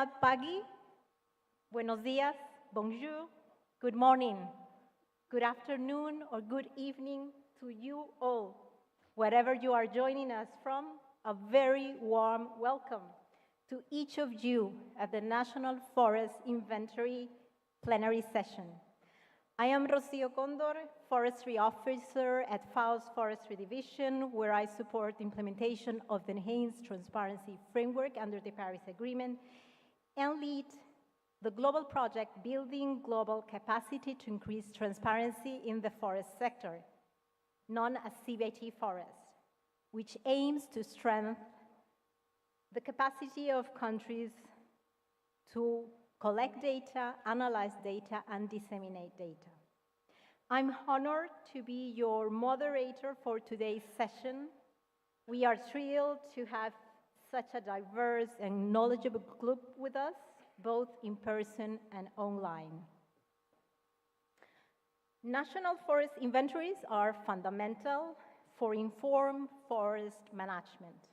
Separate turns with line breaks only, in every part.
Selamat pagi, buenos días, bonjour, good morning, good afternoon, or good evening to you all. Wherever you are joining us from, a very warm welcome to each of you at the National Forest Inventory Plenary Session. I am Rocío Cóndor, Forestry Officer at FAO's Forestry Division, where I support the implementation of the Enhanced Transparency Framework under the Paris Agreement and lead the global project Building Global Capacity to Increase Transparency in the Forest Sector, known as CBIT Forest, which aims to strengthen the capacity of countries to collect data, analyze data, and disseminate data. I'm honored to be your moderator for today's session. We are thrilled to have such a diverse and knowledgeable group with us, both in person and online. National forest inventories are fundamental for informed forest management.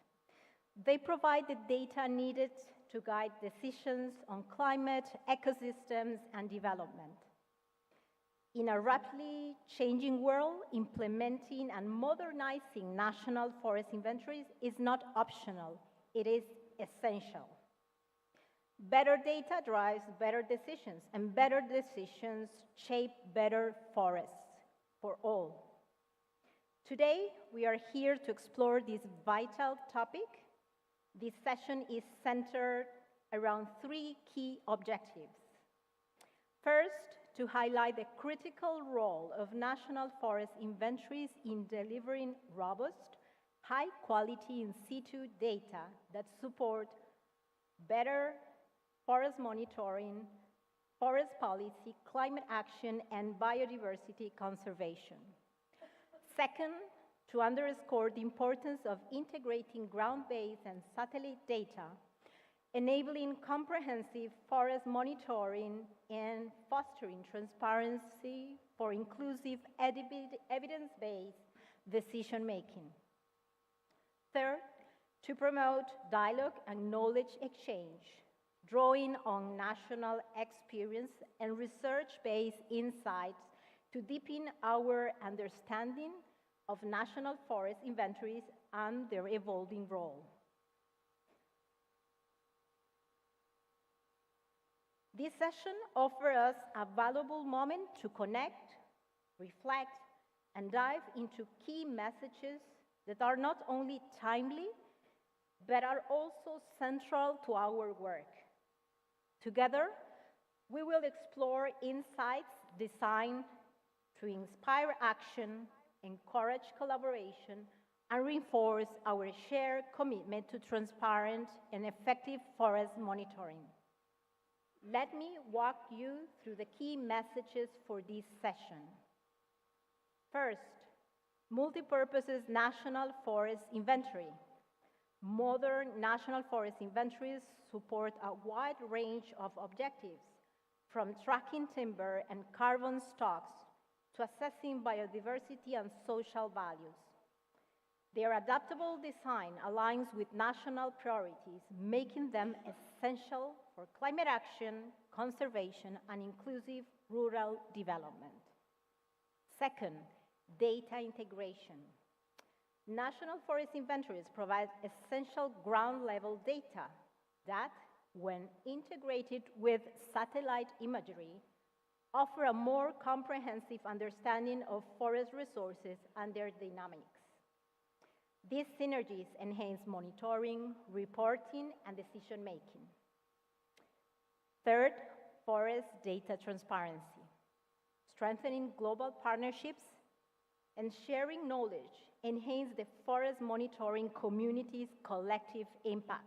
They provide the data needed to guide decisions on climate, ecosystems, and development. In a rapidly changing world, implementing and modernizing national forest inventories is not optional, it is essential. Better data drives better decisions, and better decisions shape better forests for all. Today, we are here to explore this vital topic. This session is centered around three key objectives. First, to highlight the critical role of national forest inventories in delivering robust, high-quality in situ data that support better forest monitoring, forest policy, climate action, and biodiversity conservation. Second, to underscore the importance of integrating ground-based and satellite data, enabling comprehensive forest monitoring and fostering transparency for inclusive, evidence-based decision-making. Third, to promote dialogue and knowledge exchange, drawing on national experience and research-based insights to deepen our understanding of national forest inventories and their evolving role. This session offers us a valuable moment to connect, reflect, and dive into key messages that are not only timely, but are also central to our work. Together, we will explore insights designed to inspire action, encourage collaboration, and reinforce our shared commitment to transparent and effective forest monitoring. Let me walk you through the key messages for this session. First, multipurpose national forest inventory. Modern national forest inventories support a wide range of objectives, from tracking timber and carbon stocks to assessing biodiversity and social values. Their adaptable design aligns with national priorities, making them essential for climate action, conservation, and inclusive rural development. Second, data integration. National forest inventories provide essential ground-level data that, when integrated with satellite imagery, offer a more comprehensive understanding of forest resources and their dynamics. These synergies enhance monitoring, reporting, and decision-making. Third, forest data transparency. Strengthening global partnerships and sharing knowledge enhance the forest monitoring community's collective impact.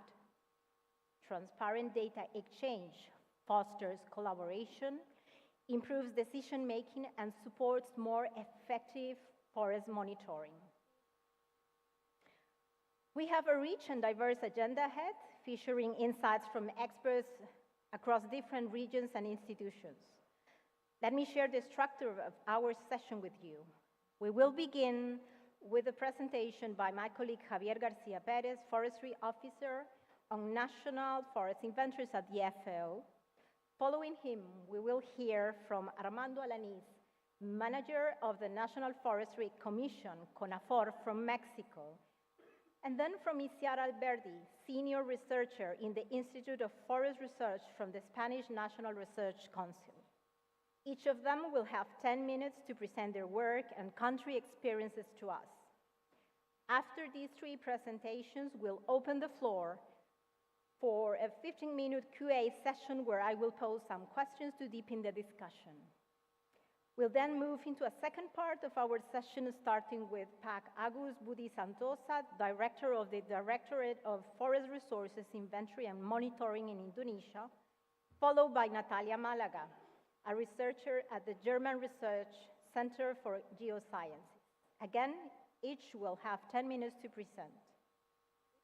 Transparent data exchange fosters collaboration, improves decision-making, and supports more effective forest monitoring. We have a rich and diverse agenda ahead, featuring insights from experts across different regions and institutions. Let me share the structure of our session with you. We will begin with a presentation by my colleague Javier Garcia Perez, Forestry Officer on national forest inventories at the FAO. Following him, we will hear from Armando Alanís, manager of the National Forestry Commission, CONAFOR, from Mexico, and then from Iciar Alberdi, senior researcher in the Institute of Forest Research from the Spanish National Research Council. Each of them will have 10 minutes to present their work and country experiences to us. After these three presentations, we'll open the floor for a 15-minute Q&A session where I will pose some questions to deepen the discussion. We'll then move into a second part of our session, starting with Agus Budi Santosa, Director of the Directorate of Forest Resources Inventory and Monitoring in Indonesia, followed by Natalia Málaga, a researcher at the German Research Center for Geosciences. Again, each will have 10 minutes to present.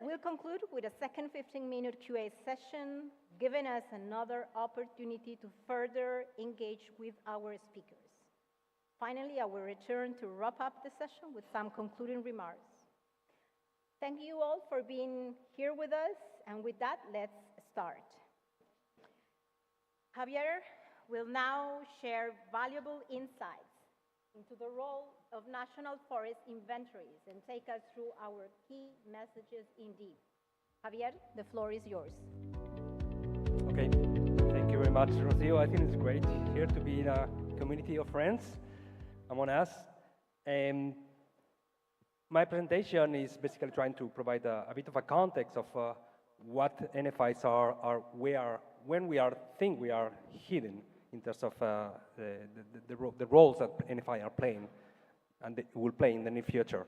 We'll conclude with a second 15-minute Q&A session, giving us another opportunity to further engage with our speakers. Finally, I will return to wrap up the session with some concluding remarks. Thank you all for being here with us, and with that, let's start. Javier will now share valuable insights into the role of national forest inventories and take us through our key messages indeed. Javier, the floor is yours.
Okay, thank you very much, Rocío. I think it's great here to be in a community of friends among us. My presentation is basically trying to provide a bit of a context of what NFIs are when we think we are hidden in terms of the roles that NFI are playing and they will play in the near future.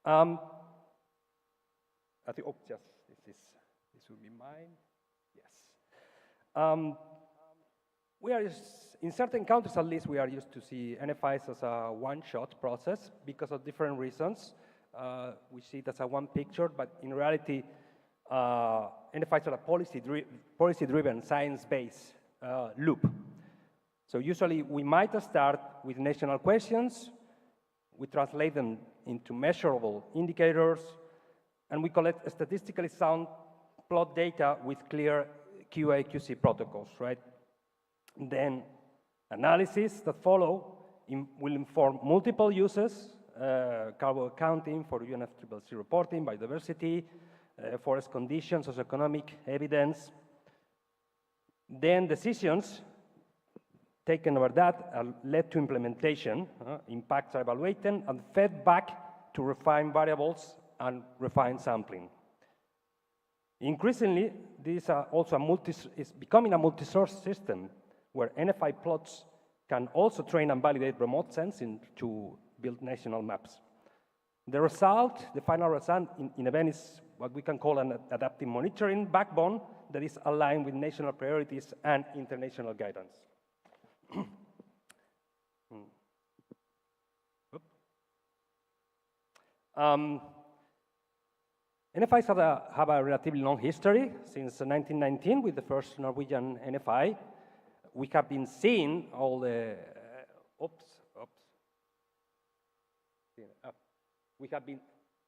I think, this will be mine. Yes. We are in certain countries, at least, we are used to see NFIs as a one-shot process because of different reasons. We see it as a one picture, but in reality, NFIs are a policy-driven, science-based loop. So usually, we might start with national questions, we translate them into measurable indicators, and we collect statistically sound plot data with clear QA/QC protocols, right? Then analysis that follow will inform multiple uses, carbon accounting for UNFCCC reporting, biodiversity, forest conditions, socioeconomic evidence. Then decisions taken over that led to implementation, impacts are evaluated and fed back to refine variables and refine sampling. Increasingly, this is becoming a multi-source system where NFI plots can also train and validate remote sensing to build national maps. The final result in event is what we can call an adaptive monitoring backbone that is aligned with national priorities and international guidance. NFIs have a relatively long history since 1919 with the first Norwegian NFI. We have been seeing all the,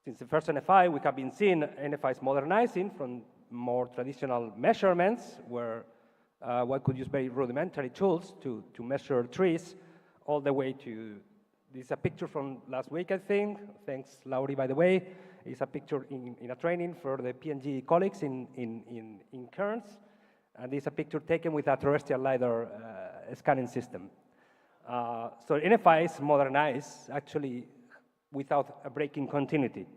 since the first NFI, we have been seeing NFIs modernizing from more traditional measurements where one could use very rudimentary tools to measure trees all the way to, this is a picture from last week, I think. Thanks, Laurie, by the way. It's a picture in a training for the PNG colleagues in Cairns. And this is a picture taken with a terrestrial LiDAR scanning system. So NFIs modernize actually without a breaking continuity.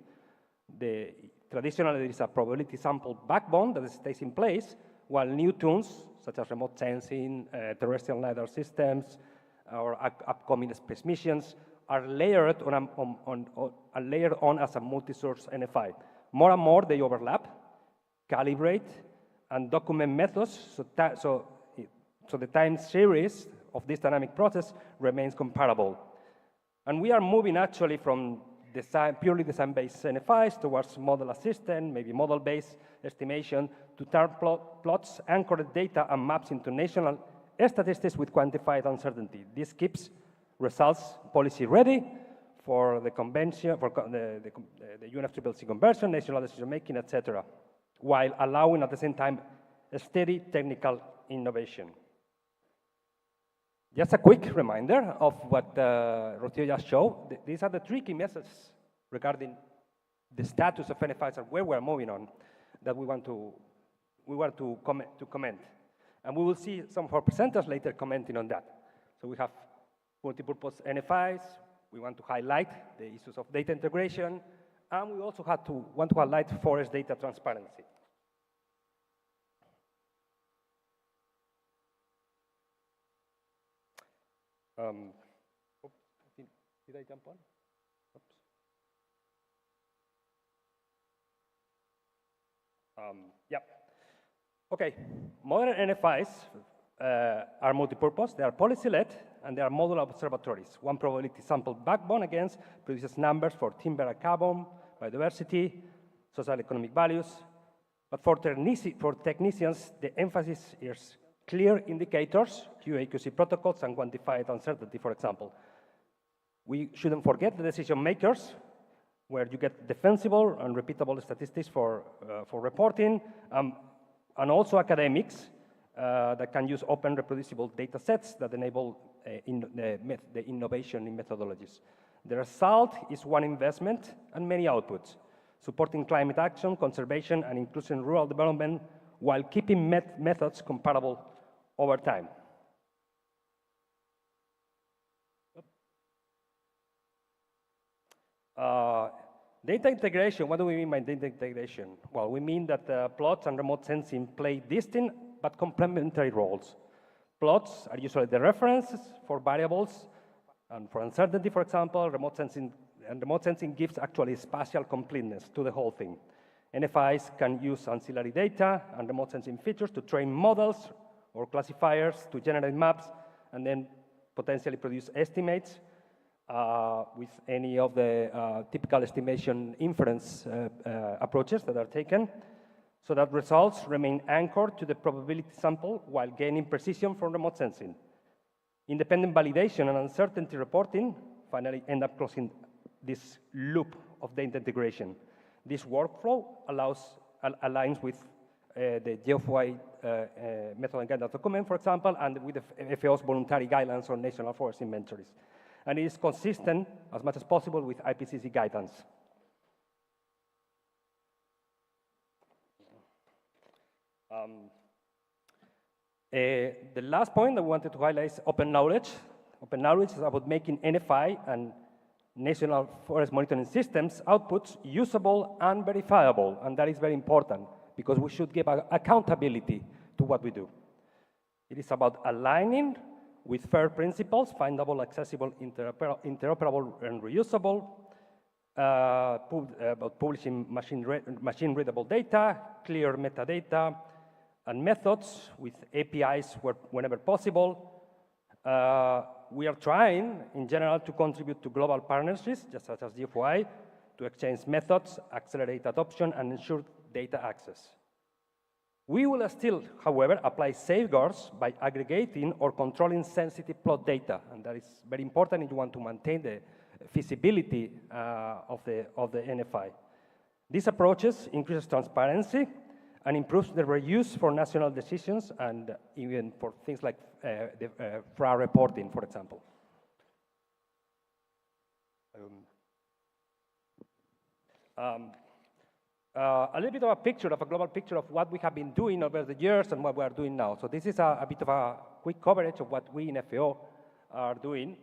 Traditionally, there is a probability sample backbone that stays in place, while new tools, such as remote sensing, terrestrial LiDAR systems, or upcoming space missions, are layered on as a multi-source NFI. More and more, they overlap, calibrate, and document methods, so the time series of this dynamic process remains comparable. And we are moving actually from purely design-based NFIs towards model assistant, maybe model-based estimation, to turn plots, anchored data, and maps into national statistics with quantified uncertainty. This keeps results policy ready for the convention, for the UNFCCC conversion, national decision-making, etc. while allowing at the same time a steady technical innovation. Just a quick reminder of what Rocío just showed. These are the three key messages regarding the status of NFIs and where we're moving on that we want to comment. And we will see some of our presenters later commenting on that. So we have multipurpose NFIs. We want to highlight the issues of data integration. And we also want to highlight forest data transparency. Did I jump on? Oops. Yeah. Okay. Modern NFIs are multipurpose. They are policy-led, and they are modular observatories. One probability sample backbone, again, produces numbers for timber and carbon, biodiversity, social economic values. But for technicians, the emphasis is clear indicators, QA/QC protocols, and quantified uncertainty, for example. We shouldn't forget the decision makers, where you get defensible and repeatable statistics for reporting, and also academics that can use open reproducible data sets that enable the innovation in methodologies. The result is one investment and many outputs, supporting climate action, conservation, and inclusion in rural development, while keeping methods comparable over time. Data integration, what do we mean by data integration? Well, we mean that plots and remote sensing play distinct but complementary roles. Plots are usually the references for variables and for uncertainty, for example. Remote sensing gives actually spatial completeness to the whole thing. NFIs can use ancillary data and remote sensing features to train models or classifiers to generate maps and then potentially produce estimates with any of the typical estimation inference approaches that are taken, so that results remain anchored to the probability sample while gaining precision from remote sensing. Independent validation and uncertainty reporting finally end up closing this loop of data integration. This workflow aligns with the GFOI method and guidance document, for example, and with the FAO's voluntary guidelines on national forest inventories. And it is consistent as much as possible with IPCC guidance. The last point that we wanted to highlight is open knowledge. Open knowledge is about making NFI and national forest monitoring systems outputs usable and verifiable, and that is very important because we should give accountability to what we do. It is about aligning with FAIR principles, findable, accessible, interoperable, and reusable, about publishing machine-readable data, clear metadata, and methods with APIs whenever possible. We are trying, in general, to contribute to global partnerships, just such as GFOI, to exchange methods, accelerate adoption, and ensure data access. We will still, however, apply safeguards by aggregating or controlling sensitive plot data, and that is very important if you want to maintain the feasibility of the NFI. These approaches increase transparency and improves the reuse for national decisions and even for things like FRA reporting, for example. A little bit of a picture, of a global picture of what we have been doing over the years and what we are doing now. So this is a bit of a quick coverage of what we in FAO are doing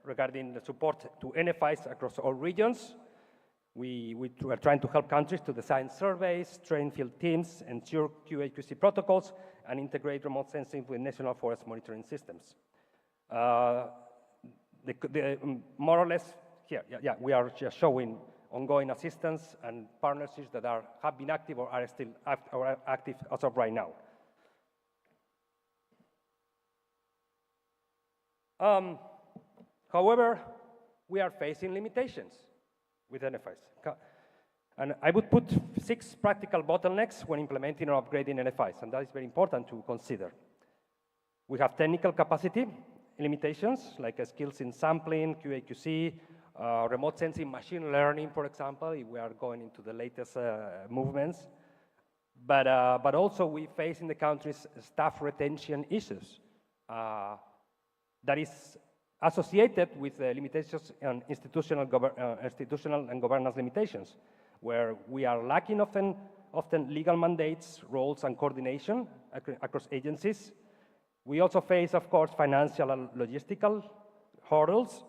regarding the support to NFIs across all regions. We are trying to help countries to design surveys, train field teams, ensure QA/QC protocols, and integrate remote sensing with national forest monitoring systems. More or less here, we are just showing ongoing assistance and partnerships that have been active or are still active as of right now. However, we are facing limitations with NFIs. And I would put 6 practical bottlenecks when implementing or upgrading NFIs, and that is very important to consider. We have technical capacity limitations, like skills in sampling, QA/QC, remote sensing, machine learning, for example, if we are going into the latest movements. but also we face in the countries staff retention issues that is associated with limitations on institutional and governance limitations, where we are lacking often legal mandates, roles, and coordination across agencies. We also face, of course, financial and logistical hurdles,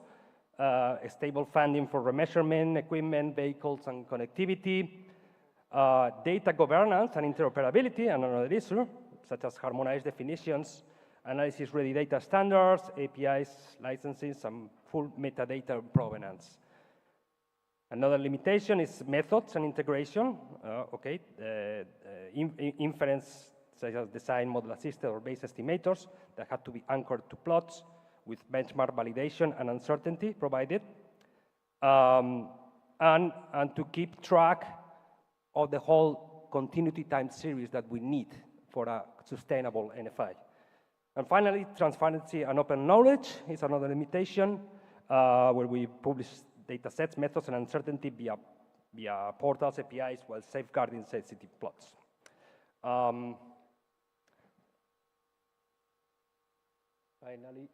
stable funding for remeasurement, equipment, vehicles, and connectivity, data governance and interoperability, and another issue, such as harmonized definitions, analysis-ready data standards, APIs, licenses, and full metadata provenance. Another limitation is methods and integration, inference, such as design, model-assisted, or base estimators that have to be anchored to plots with benchmark validation and uncertainty provided, and to keep track of the whole continuity time series that we need for a sustainable NFI. And finally, transparency and open knowledge is another limitation, where we publish data sets, methods, and uncertainty via portals, APIs, while safeguarding sensitive plots. Finally,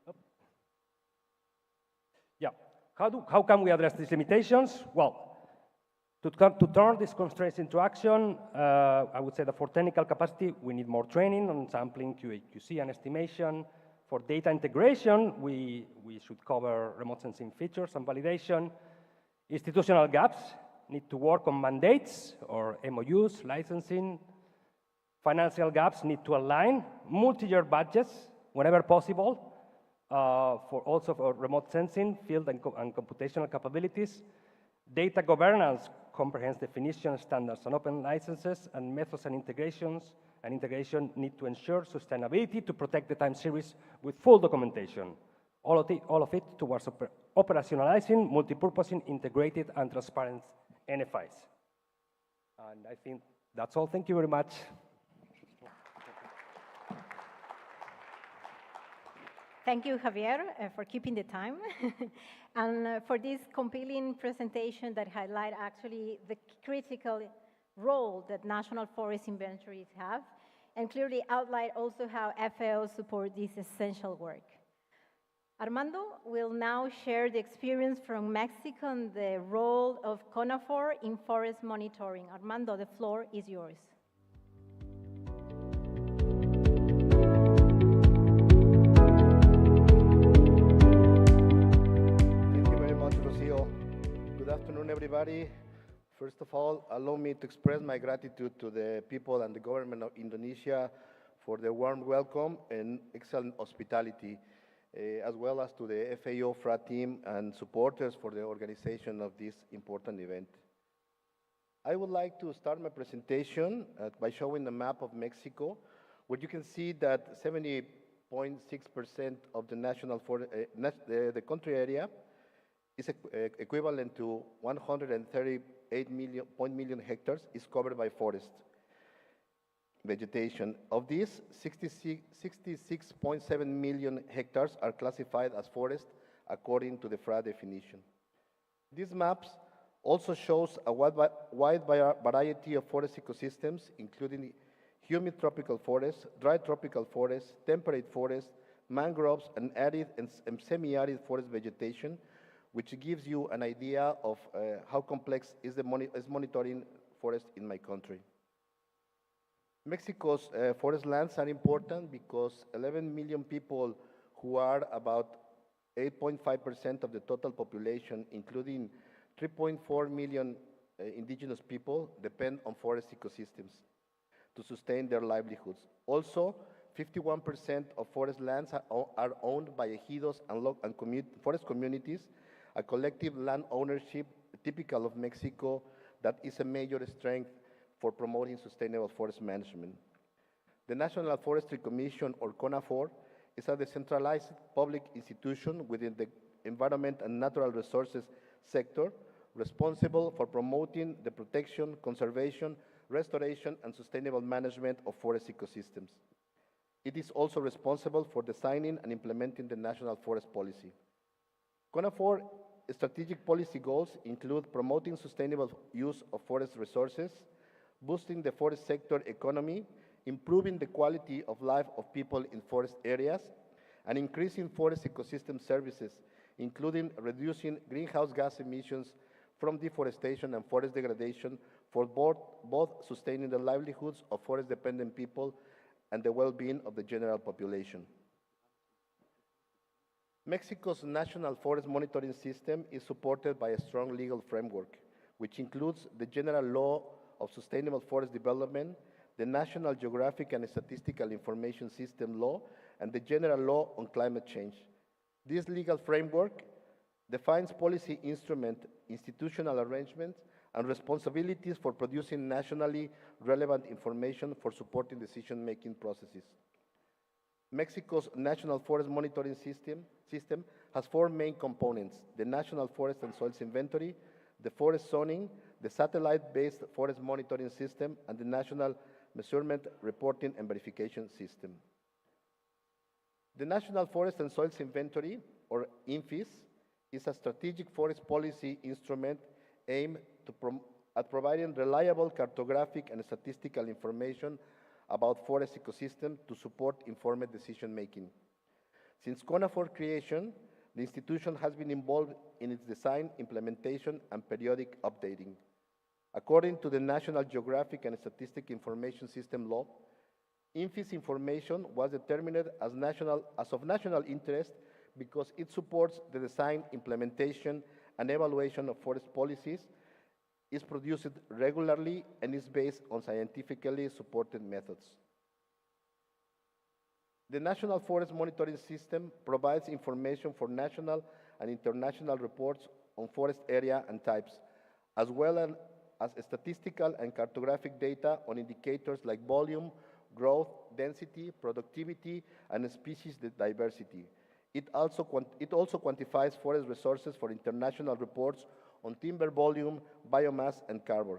how can we address these limitations? Well, to turn these constraints into action, I would say that for technical capacity, we need more training on sampling, QA/QC, and estimation. For data integration, we should cover remote sensing features and validation. Institutional gaps need to work on mandates or MOUs, licensing. Financial gaps need to align multi-year budgets whenever possible, for remote sensing, field and computational capabilities. Data governance comprehends definition, standards, and open licenses, and methods and integration need to ensure sustainability to protect the time series with full documentation. All of it towards operationalizing, multipurposing, integrated, and transparent NFIs. And I think that's all. Thank you very much.
Thank you, Javier, for keeping the time, and for this compelling presentation that highlight actually the critical role that national forest inventories have, and clearly outline also how FAO support this essential work. Armando will now share the experience from Mexico and the role of CONAFOR in forest monitoring. Armando, the floor is yours.
Good afternoon, everybody. First of all, allow me to express my gratitude to the people and the government of Indonesia for the warm welcome and excellent hospitality, as well as to the FAO FRA team and supporters for the organization of this important event. I would like to start my presentation by showing a map of Mexico, where you can see that 70.6% of the national forest, the country area, is equivalent to 138 million hectares is covered by forest vegetation. Of these, 66.7 million hectares are classified as forest according to the FRA definition. These maps also shows a wide variety of forest ecosystems, including humid tropical forests, dry tropical forests, temperate forests, mangroves, and arid and semi-arid forest vegetation, which gives you an idea of how complex is monitoring forest in my country. Mexico's forest lands are important because 11 million people, who are about 8.5% of the total population, including 3.4 million indigenous people, depend on forest ecosystems to sustain their livelihoods. Also, 51% of forest lands are owned by ejidos and forest communities, a collective land ownership typical of Mexico that is a major strength for promoting sustainable forest management. The National Forestry Commission, or CONAFOR, is a decentralized public institution within the environment and natural resources sector, responsible for promoting the protection, conservation, restoration, and sustainable management of forest ecosystems. It is also responsible for designing and implementing the National Forest Policy. CONAFOR strategic policy goals include promoting sustainable use of forest resources, boosting the forest sector economy, improving the quality of life of people in forest areas, and increasing forest ecosystem services, including reducing greenhouse gas emissions from deforestation and forest degradation for both sustaining the livelihoods of forest-dependent people and the well-being of the general population. Mexico's national forest monitoring system is supported by a strong legal framework, which includes the General Law of Sustainable Forest Development, the National Geographic and Statistical Information System Law, and the General Law on Climate Change. This legal framework defines policy instrument, institutional arrangements, and responsibilities for producing nationally relevant information for supporting decision-making processes. Mexico's National Forest Monitoring System has four main components: the National Forest and Soils Inventory, the Forest Zoning, the Satellite-Based Forest Monitoring System, and the National Measurement, Reporting, and Verification System. The National Forest and Soils Inventory, or NFIs, is a strategic forest policy instrument aimed at providing reliable cartographic and statistical information about forest ecosystems to support informed decision-making. Since CONAFOR creation, the institution has been involved in its design, implementation, and periodic updating. According to the National Geographic and Statistical Information System Law, NFIS information was determined as of national interest because it supports the design, implementation, and evaluation of forest policies, is produced regularly, and is based on scientifically supported methods. The National Forest Monitoring System provides information for national and international reports on forest area and types, as well as statistical and cartographic data on indicators like volume, growth, density, productivity, and species diversity. It also quantifies forest resources for international reports on timber volume, biomass, and carbon.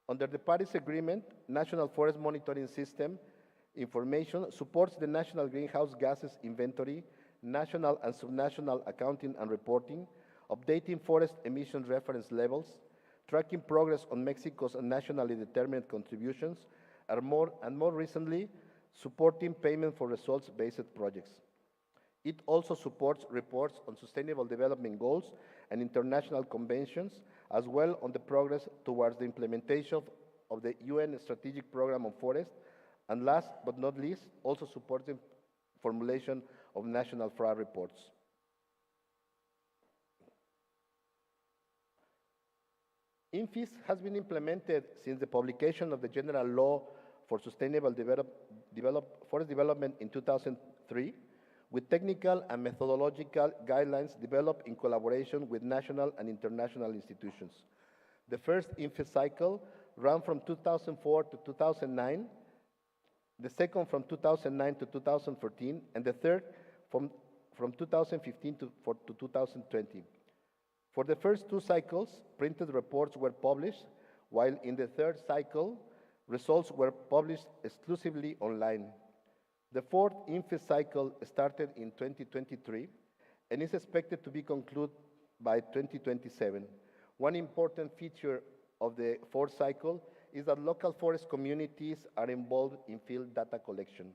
Under the Paris Agreement, National Forest Monitoring System information supports the National Greenhouse Gases Inventory, national and subnational accounting and reporting, updating forest emission reference levels, tracking progress on Mexico's nationally determined contributions, and more recently, supporting payment for results-based projects. It also supports reports on sustainable development goals and international conventions, as well on the progress towards the implementation of the UN Strategic Program on Forest, and last but not least, also supports the formulation of national FRA reports. NFIS has been implemented since the publication of the General Law for Sustainable Forest Development in 2003, with technical and methodological guidelines developed in collaboration with national and international institutions. The first NFIS cycle ran from 2004 to 2009, the second from 2009 to 2014, and the third from 2015 to 2020. For the first two cycles, printed reports were published, while in the third cycle, results were published exclusively online. The fourth NFIS cycle started in 2023 and is expected to be concluded by 2027. One important feature of the fourth cycle is that local forest communities are involved in field data collection.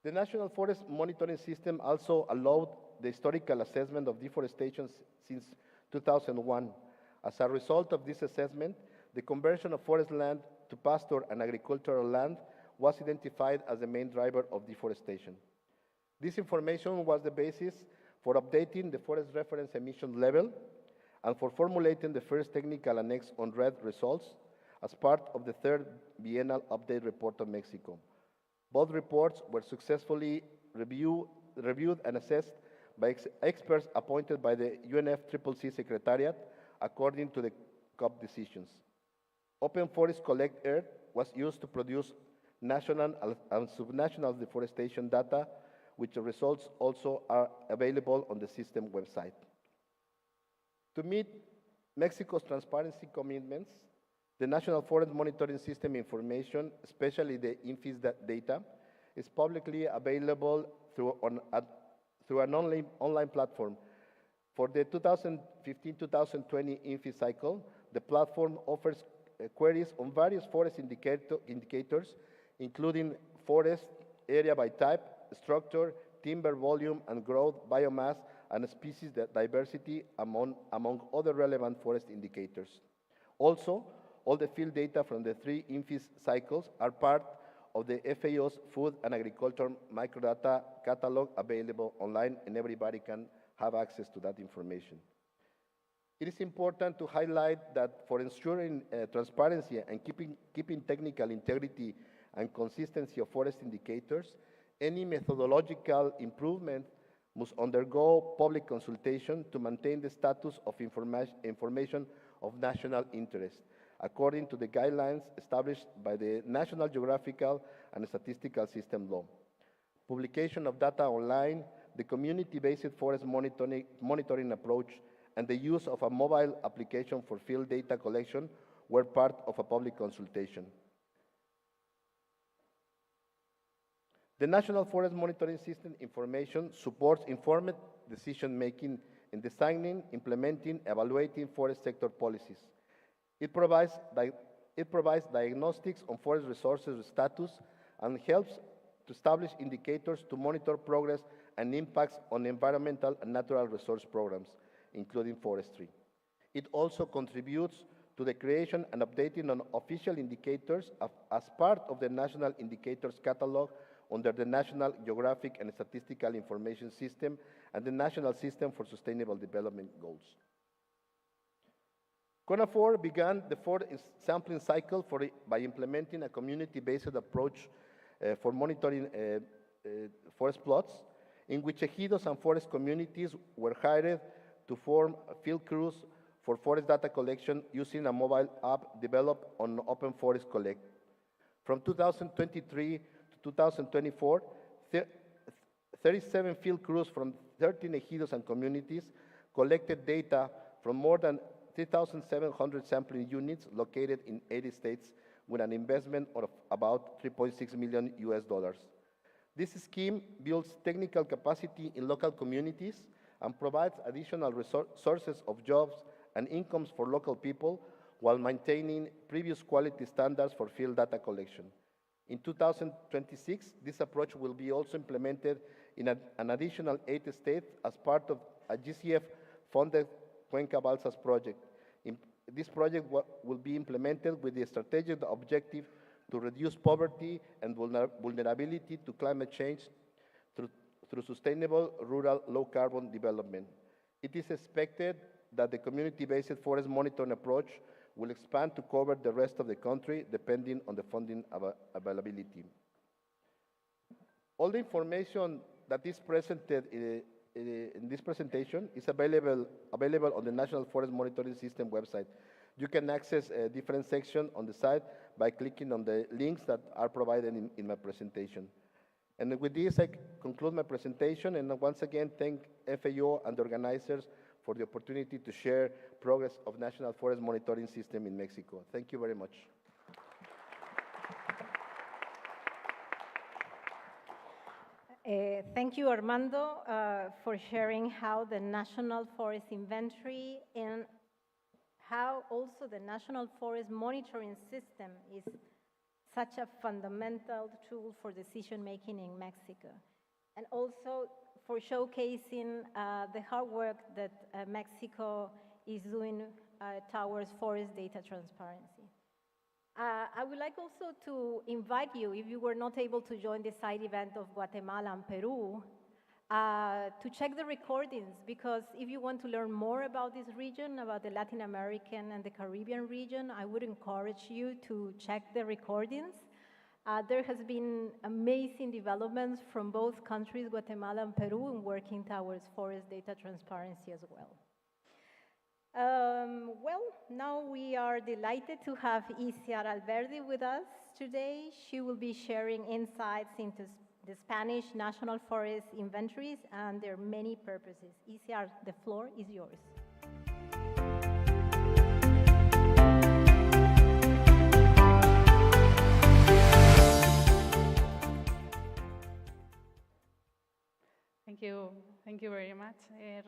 The National Forest Monitoring System also allowed the historical assessment of deforestation since 2001. As a result of this assessment, the conversion of forest land to pasture and agricultural land was identified as the main driver of deforestation. This information was the basis for updating the forest reference emission level and for formulating the first technical annex on RED results as part of the third biennial update report on Mexico. Both reports were successfully reviewed and assessed by experts appointed by the UNFCCC Secretariat according to the COP decisions. Open Forest Collect Earth was used to produce national and subnational deforestation data, which results also are available on the system website. To meet Mexico's transparency commitments, the National Forest Monitoring System information, especially the NFIS data, is publicly available through an online platform. For the 2015-2020 INFI cycle, the platform offers queries on various forest indicators, including forest area by type, structure, timber volume and growth, biomass, and species diversity, among other relevant forest indicators. Also, all the field data from the 3 INFI cycles are part of the FAO's Food and Agriculture Microdata Catalog available online, and everybody can have access to that information. It is important to highlight that for ensuring transparency and keeping technical integrity and consistency of forest indicators, any methodological improvement must undergo public consultation to maintain the status of information of national interest, according to the guidelines established by the National Geographical and Statistical System Law. Publication of data online, the community-based forest monitoring approach, and the use of a mobile application for field data collection were part of a public consultation. The National Forest Monitoring System information supports informed decision-making in designing, implementing, evaluating forest sector policies. It provides diagnostics on forest resources status and helps to establish indicators to monitor progress and impacts on environmental and natural resource programs, including forestry. It also contributes to the creation and updating of official indicators as part of the National Indicators Catalog under the National Geographic and Statistical Information System and the National System for Sustainable Development Goals. CONAFOR began the 4th sampling cycle by implementing a community-based approach for monitoring forest plots, in which ejidos and forest communities were hired to form field crews for forest data collection using a mobile app developed on Open Forest Collect. From 2023 to 2024, 37 field crews from 13 ejidos and communities collected data from more than 3,700 sampling units located in 80 states with an investment of about $3.6 million. This scheme builds technical capacity in local communities and provides additional sources of jobs and incomes for local people while maintaining previous quality standards for field data collection. In 2026, this approach will be also implemented in an additional 8 states as part of a GCF-funded Cuenca Balsas project. This project will be implemented with the strategic objective to reduce poverty and vulnerability to climate change through sustainable rural low-carbon development. It is expected that the community-based forest monitoring approach will expand to cover the rest of the country, depending on the funding availability. All the information that is presented in this presentation is available on the National Forest Monitoring System website. You can access different sections on the site by clicking on the links that are provided in my presentation. And with this, I conclude my presentation, and once again, thank FAO and the organizers for the opportunity to share progress of National Forest Monitoring System in Mexico. Thank you very much.
Thank you, Armando, for sharing how the National Forest Inventory and how also the National Forest Monitoring System is such a fundamental tool for decision-making in Mexico. And also for showcasing the hard work that Mexico is doing towards forest data transparency. I would like also to invite you, if you were not able to join the side event of Guatemala and Peru, to check the recordings, because if you want to learn more about this region, about the Latin American and the Caribbean region, I would encourage you to check the recordings. There has been amazing developments from both countries, Guatemala and Peru, in working towards forest data transparency as well. Well, now we are delighted to have Iciar Alberdi with us today. She will be sharing insights into the Spanish National Forest Inventories and their many purposes. Iciar, the floor is yours.
Thank you very much,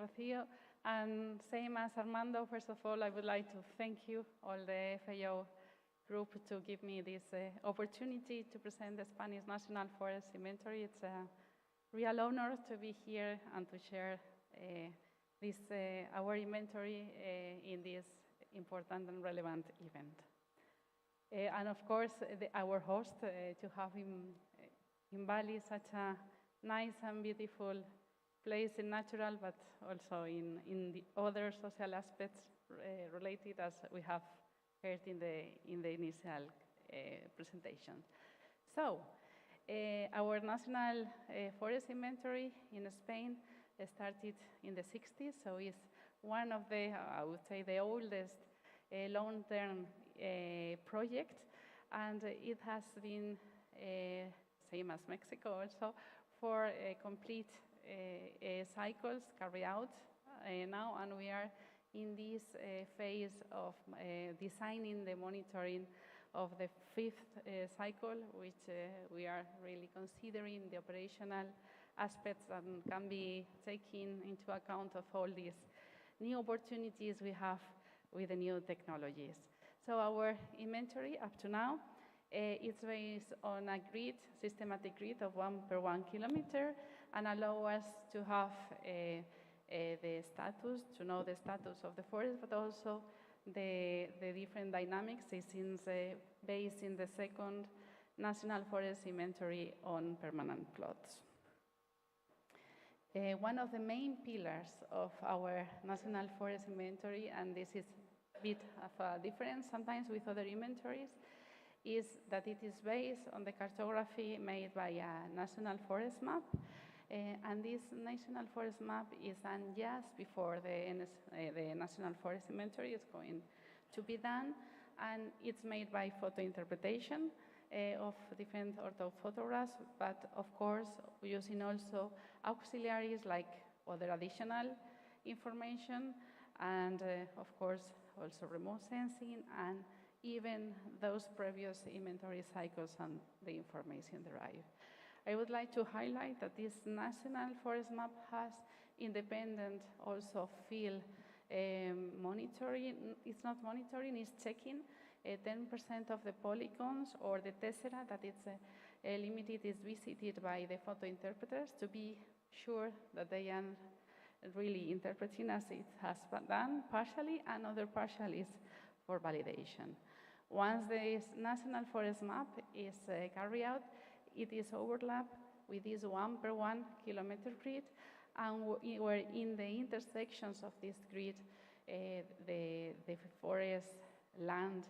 Rocío. And same as Armando, first of all, I would like to thank you, all the FAO group, to give me this opportunity to present the Spanish National Forest Inventory. It's a real honor to be here and to share our inventory in this important and relevant event. And of course, our host, to have in Bali, such a nice and beautiful place in natural, but also in the other social aspects related, as we have heard in the initial presentation. So, our national forest inventory in Spain started in the 60s, so it's one of the, I would say, the oldest long-term project, and it has been, same as Mexico also, for complete cycles carried out now, and we are in this phase of designing the monitoring of the 5th cycle, which we are really considering the operational aspects that can be taken into account of all these new opportunities we have with the new technologies. So our inventory up to now is based on a grid, systematic grid of 1 per 1 kilometer, and allow us to have the status, to know the status of the forest, but also the different dynamics since based in the 2nd National Forest Inventory on permanent plots. One of the main pillars of our National Forest Inventory, and this is a bit of a difference sometimes with other inventories, is that it is based on the cartography made by a national forest map. And this national forest map is done just before the National Forest Inventory is going to be done, and it's made by photo interpretation of different orthophotographs, but of course using also auxiliaries like other additional information, and of course also remote sensing, and even those previous inventory cycles and the information derived. I would like to highlight that this National Forest Map has independent also field monitoring. It's not monitoring, it's checking 10% of the polygons or the tessera that it's limited is visited by the photo interpreters to be sure that they are really interpreting as it has been done partially, and other partial is for validation. Once the National Forest Map is carried out, it is overlapped with this 1 per 1 kilometer grid, and where in the intersections of this grid, the forest land,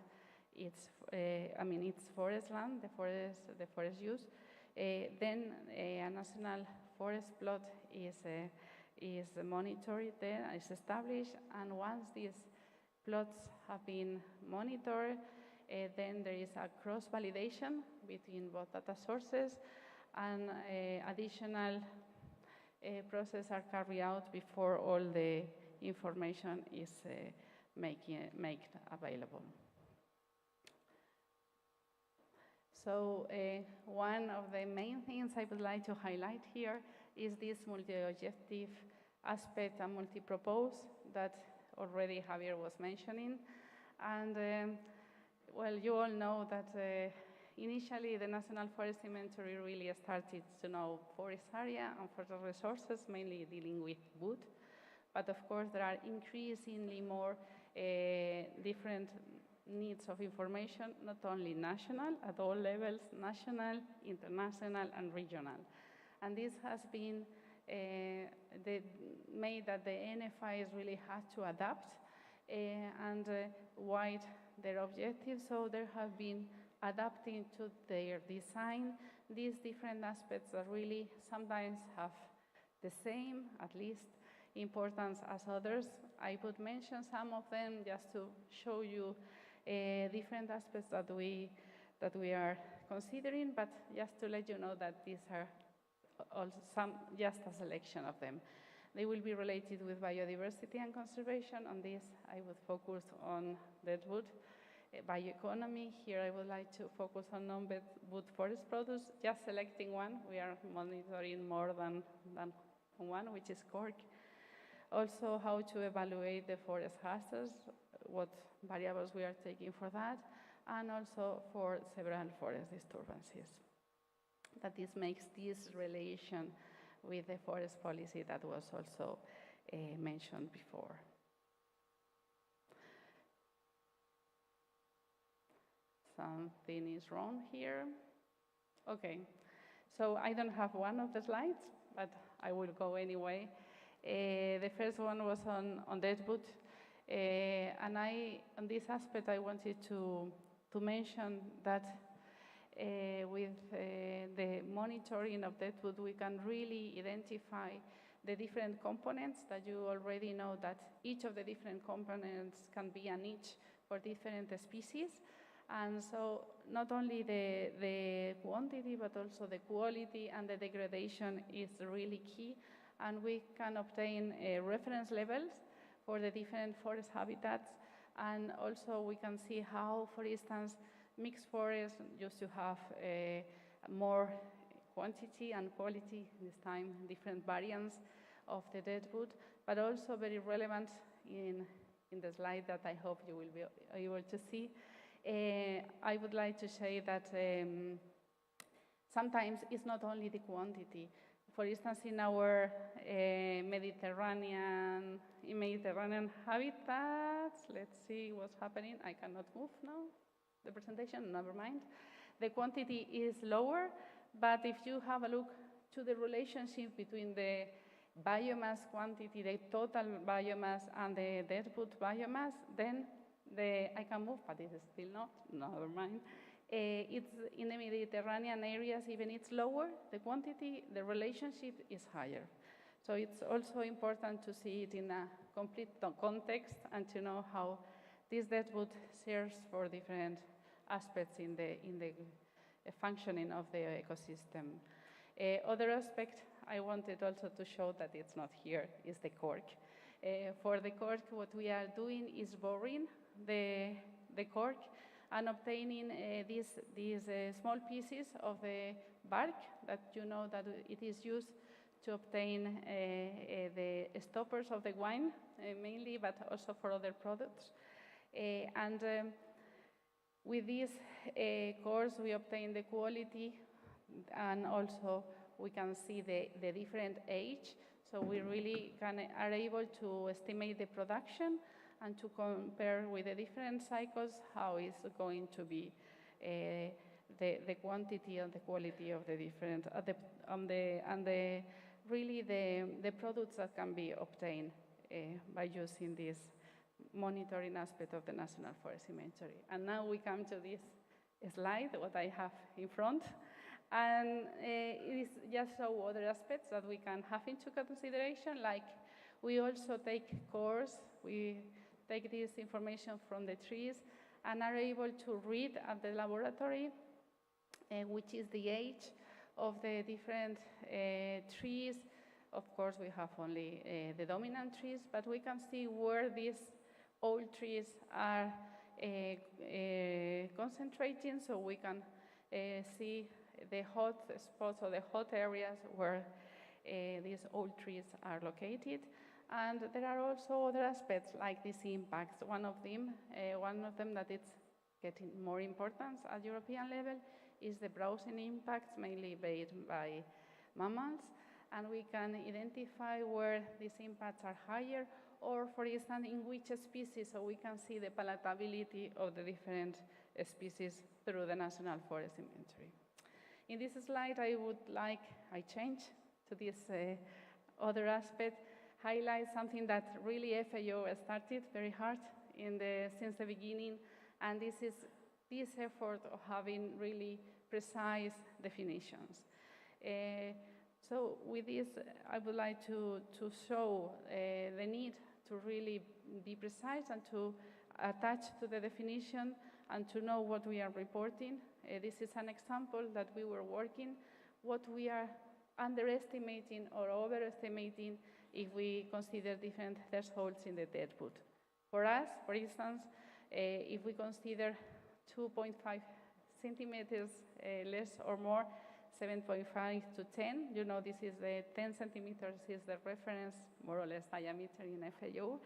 it's forest land, the forest use. Then a national forest plot is monitored there, is established, and once these plots have been monitored, then there is a cross-validation between both data sources, and additional processes are carried out before all the information is made available. So one of the main things I would like to highlight here is this multi-objective aspect and multi-purpose that already Javier was mentioning. And well, you all know that initially the National Forest Inventory really started to know forest area and forest resources, mainly dealing with wood. But of course, there are increasingly more different needs of information, not only national, at all levels, national, international, and regional. And this has been made that the NFIs really had to adapt and widen their objectives, so there have been adapting to their design these different aspects that really sometimes have the same, at least, importance as others. I would mention some of them just to show you different aspects that we are considering, but just to let you know that these are also just a selection of them. They will be related with biodiversity and conservation. On this, I would focus on deadwood. Bioeconomy, here I would like to focus on non-wood forest products, just selecting one. We are monitoring more than one, which is cork. Also, how to evaluate the forest hazards, what variables we are taking for that, and also for several forest disturbances. That this makes this relation with the forest policy that was also mentioned before. Something is wrong here. Okay, so I don't have one of the slides, but I will go anyway. The first one was on deadwood, and on this aspect, I wanted to mention that with the monitoring of deadwood, we can really identify the different components that you already know that each of the different components can be a niche for different species. And so not only the quantity, but also the quality and the degradation is really key. And we can obtain reference levels for the different forest habitats. And also we can see how, for instance, mixed forests used to have more quantity and quality, this time different variants of the deadwood, but also very relevant in the slide that I hope you will be able to see. I would like to say that sometimes it's not only the quantity. For instance, in our Mediterranean habitats, let's see what's happening. I cannot move now, the presentation, never mind. The quantity is lower, but if you have a look to the relationship between the biomass quantity, the total biomass, and the deadwood biomass, then I can move, but it is still not, never mind. It's in the Mediterranean areas, even it's lower, the quantity, the relationship is higher. So it's also important to see it in a complete context and to know how this deadwood serves for different aspects in the functioning of the ecosystem. Other aspect I wanted also to show that it's not here is the cork. For the cork, what we are doing is boring the cork and obtaining these small pieces of the bark that you know that it is used to obtain the stoppers of the wine mainly, but also for other products. With this course, we obtain the quality, and also we can see the different age. So we really are able to estimate the production and to compare with the different cycles how is going to be the quantity and the quality of the different, really the products that can be obtained by using this monitoring aspect of the National Forest Inventory. And now we come to this slide, what I have in front. And it is just show other aspects that we can have into consideration, like we also take cores, we take this information from the trees and are able to read at the laboratory, which is the age of the different trees. Of course, we have only the dominant trees, but we can see where these old trees are concentrating, so we can see the hot spots or the hot areas where these old trees are located. And there are also other aspects like these impacts. One of them that it's getting more importance at European level is the browsing impacts, mainly made by mammals. And we can identify where these impacts are higher, or for instance, in which species, so we can see the palatability of the different species through the National Forest Inventory. In this slide, I change to this other aspect, highlight something that really FAO started very hard since the beginning, and this is this effort of having really precise definitions. So with this, I would like to show the need to really be precise and to attach to the definition and to know what we are reporting. This is an example that we were working, what we are underestimating or overestimating if we consider different thresholds in the deadwood. For us, for instance, if we consider 2.5 centimeters less or more, 7.5 to 10. You know, this is the 10 centimeters is the reference, more or less, diameter in FAO.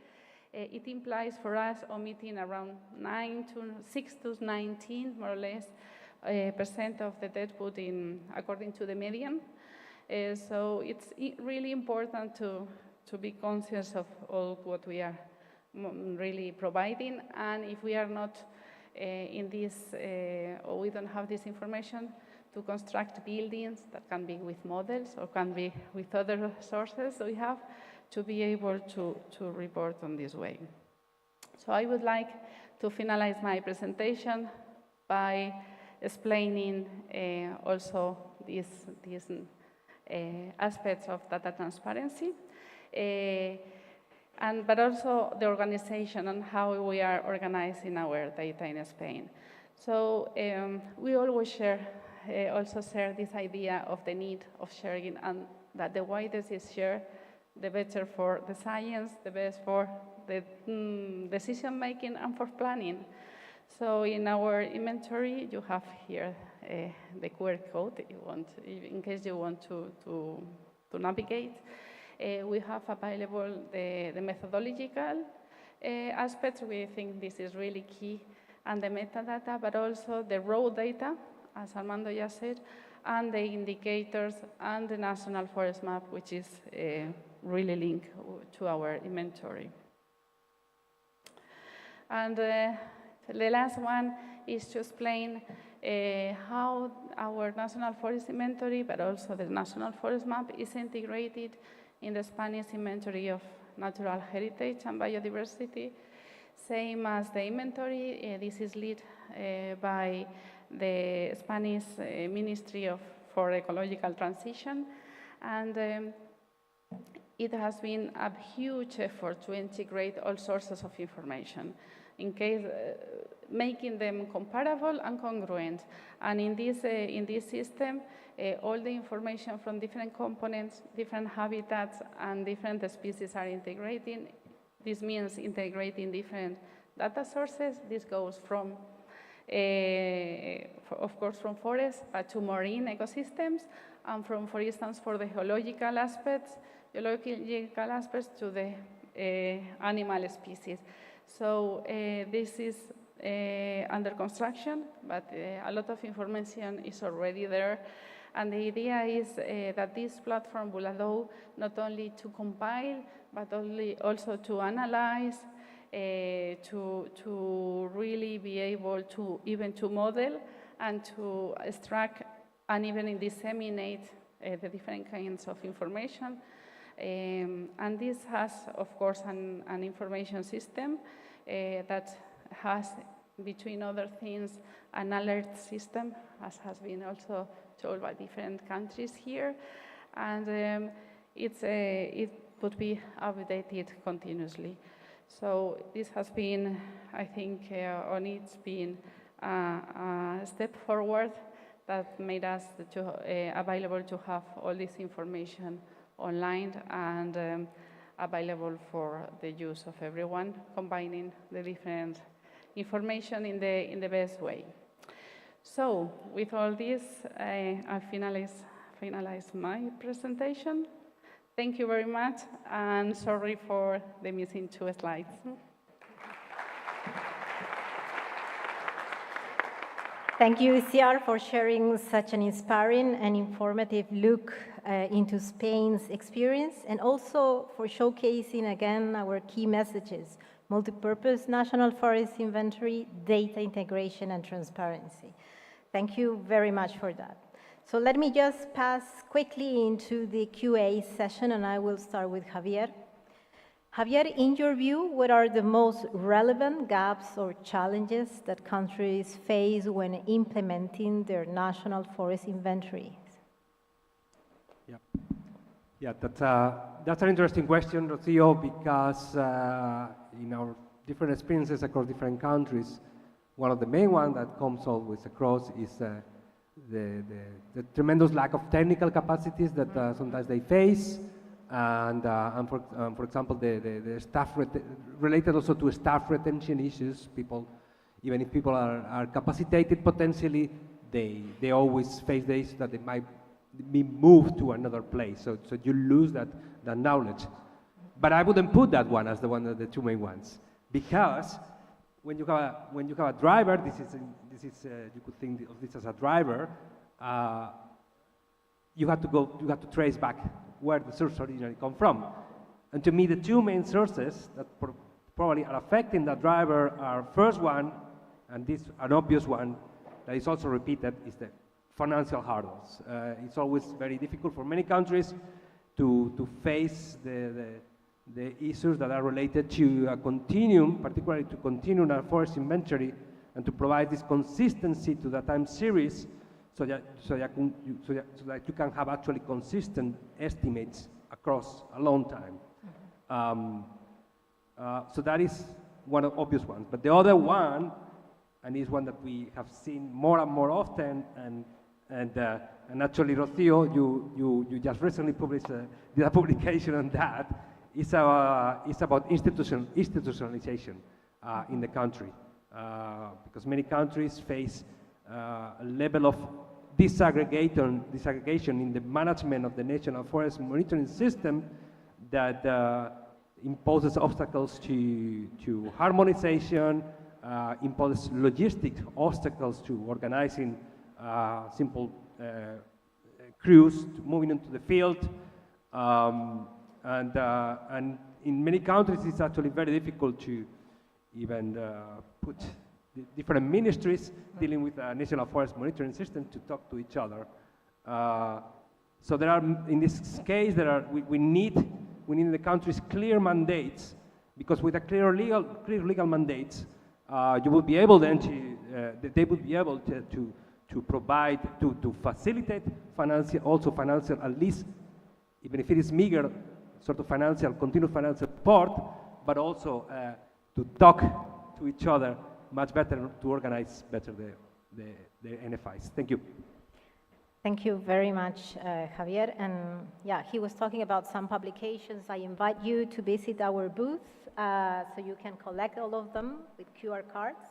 It implies for us omitting around 6 to 19, more or less, percent of the deadwood according to the median. So it's really important to be conscious of all what we are really providing. And if we are not in this, or we don't have this information, to construct buildings that can be with models or can be with other sources, so we have to be able to report on this way. So I would like to finalize my presentation by explaining also these aspects of data transparency, but also the organization and how we are organizing our data in Spain. So we always also share this idea of the need of sharing, and that the wider is shared, the better for the science, the best for the decision making and for planning. So in our inventory, you have here the QR code that you want, in case you want to navigate. We have available the methodological aspects. We think this is really key, and the metadata, but also the raw data, as Armando just said, and the indicators and the national forest map, which is really linked to our inventory. And the last one is to explain how our national forest inventory, but also the national forest map, is integrated in the Spanish inventory of natural heritage and biodiversity. Same as the inventory, this is led by the Spanish Ministry for Ecological Transition, and it has been a huge effort to integrate all sources of information, in case making them comparable and congruent. And in this system, all the information from different components, different habitats, and different species are integrating. This means integrating different data sources. This goes from, of course, from forests, but to marine ecosystems, and from, for instance, for the geological aspects to the animal species. So this is under construction, but a lot of information is already there. And the idea is that this platform will allow not only to compile, but also to analyze, to really be able to even to model and to extract and even disseminate the different kinds of information. And this has, of course, an information system that has, between other things, an alert system, as has been also told by different countries here. And it would be updated continuously. So this has been, I think, on it's been a step forward that made us available to have all this information online and available for the use of everyone, combining the different information in the best way. So with all this, I finalize my presentation. Thank you very much, and sorry for the missing 2 slides.
Thank you, Iciar, for sharing such an inspiring and informative look into Spain's experience, and also for showcasing again our key messages: multi-purpose national forest inventory, data integration, and transparency. Thank you very much for that. So let me just pass quickly into the QA session, and I will start with Javier. Javier, in your view, what are the most relevant gaps or challenges that countries face when implementing their national forest inventories?
Yeah, that's an interesting question, Rocío, because in our different experiences across different countries, one of the main ones that comes always across is the tremendous lack of technical capacities that sometimes they face, and for example, the staff related also to staff retention issues. People, even if people are capacitated potentially, they always face the issue that they might be moved to another place. So you lose that knowledge. But I wouldn't put that one as the two main ones, because when you have a driver, this is you could think of this as a driver. You have to trace back where the source originally come from. And to me, the two main sources that probably are affecting that driver are, first one, and this an obvious one that is also repeated, is the financial hurdles. It's always very difficult for many countries to face the issues that are related to a continuum, particularly to continuum and forest inventory, and to provide this consistency to the time series, so that you can have actually consistent estimates across a long time. So that is one of the obvious ones. But the other one, and is one that we have seen more and more often, and actually, Rocío, you just recently did a publication on that. It's about institutionalization in the country, because many countries face a level of disaggregation in the management of the national forest monitoring system that imposes obstacles to harmonization, imposes logistic obstacles to organizing simple crews moving into the field, and in many countries it's actually very difficult to even put the different ministries dealing with a national forest monitoring system to talk to each other. So there are, in this case, we need in the countries clear mandates, because with a clear legal mandates, you will be able then they will be able to provide, to facilitate financial, at least, even if it is meager, sort of continuous financial support, but also to talk to each other much better, to organize better the NFIs. Thank you.
Thank you very much, Javier. And yeah, he was talking about some publications. I invite you to visit our booth so you can collect all of them with QR cards.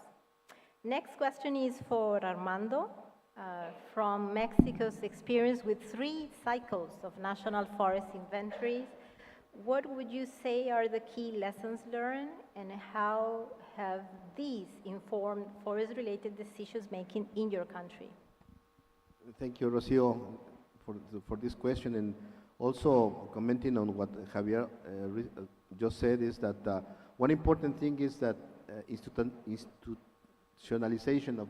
Next question is for Armando. From Mexico's experience with 3 cycles of national forest inventories, what would you say are the key lessons learned, and how have these informed forest-related decisions making in your country?
Thank you, Rocío, for this question, and also commenting on what Javier just said, is that one important thing is that institutionalization of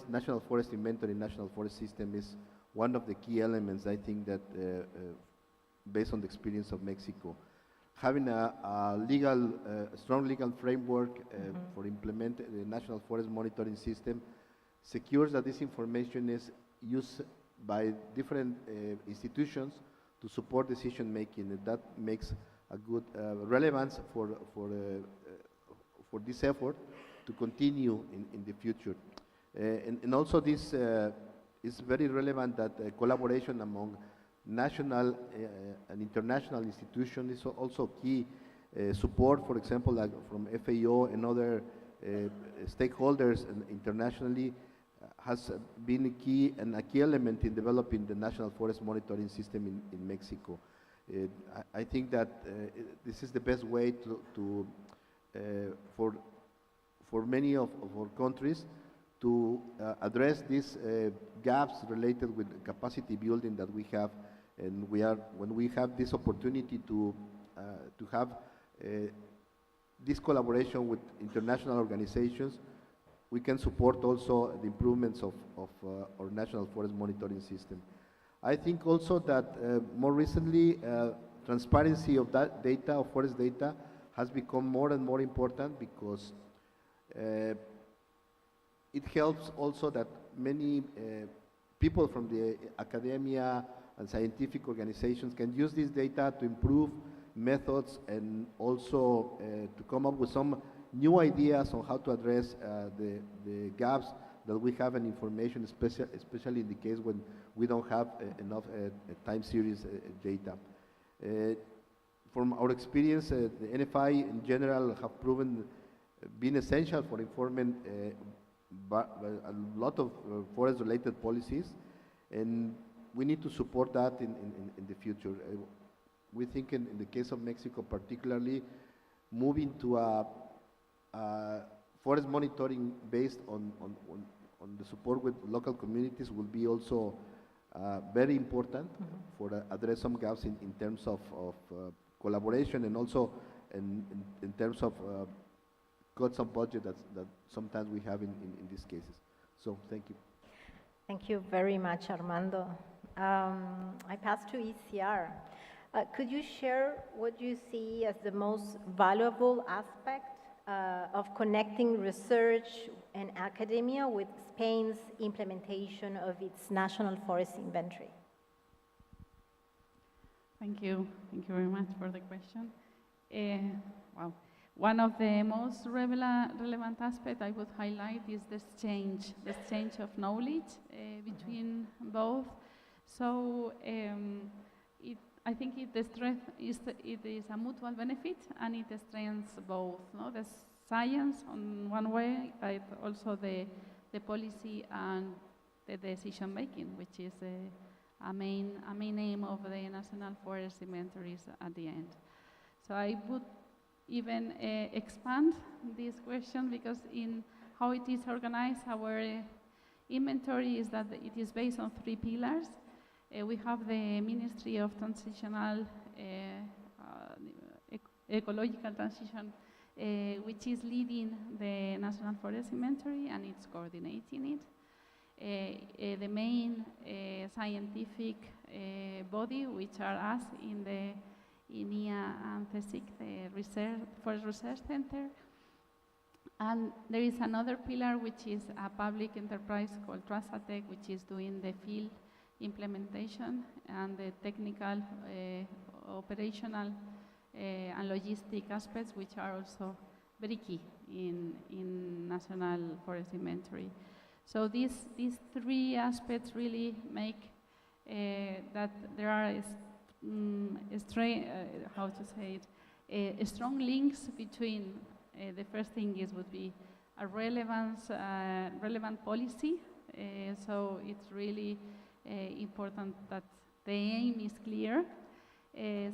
national forest inventory, national forest system is one of the key elements, I think, that based on the experience of Mexico. Having a strong legal framework for implementing the national forest monitoring system secures that this information is used by different institutions to support decision making, and that makes a good relevance for this effort to continue in the future. And also this is very relevant, that collaboration among national and international institutions is also key. Support, for example, like from FAO and other stakeholders internationally has been a key element in developing the national forest monitoring system in Mexico. I think that this is the best way for many of our countries to address these gaps related with capacity building that we have, and when we have this opportunity to have this collaboration with international organizations, we can support also the improvements of our national forest monitoring system. I think also that more recently, transparency of that data, of forest data, has become more and more important, because it helps also that many people from the academia and scientific organizations can use this data to improve methods, and also to come up with some new ideas on how to address the gaps that we have in information, especially in the case when we don't have enough time series data. From our experience, the NFI in general have proven being essential for informing a lot of forest-related policies, and we need to support that in the future. We think in the case of Mexico particularly, moving to a forest monitoring based on the support with local communities will be also very important for address some gaps in terms of collaboration, and also in terms of cuts of budget that sometimes we have in these cases. So thank you.
Thank you very much, Armando. I pass to Iciar. Could you share what you see as the most valuable aspect of connecting research and academia with Spain's implementation of its National Forest Inventory?
Thank you. Thank you very much for the question. Wow. One of the most relevant aspects I would highlight is the exchange of knowledge between both. So I think it is a mutual benefit, and it strengthens both. No? The science on one way, but also the policy and the decision making, which is a main aim of the National Forest Inventories at the end. So I would even expand this question, because in how it is organized, our inventory is that it is based on 3 pillars. We have the Ministry of Transitional Ecological Transition, which is leading the National Forest Inventory, and it's coordinating it. The main scientific body, which are us in the INIA and CSIC, the Forest Research Center. And there is another pillar, which is a public enterprise called Trasatec, which is doing the field implementation and the technical, operational, and logistic aspects, which are also very key in National Forest Inventory. So these 3 aspects really make that there are strong links between. The first thing would be a relevant policy. So it's really important that the aim is clear.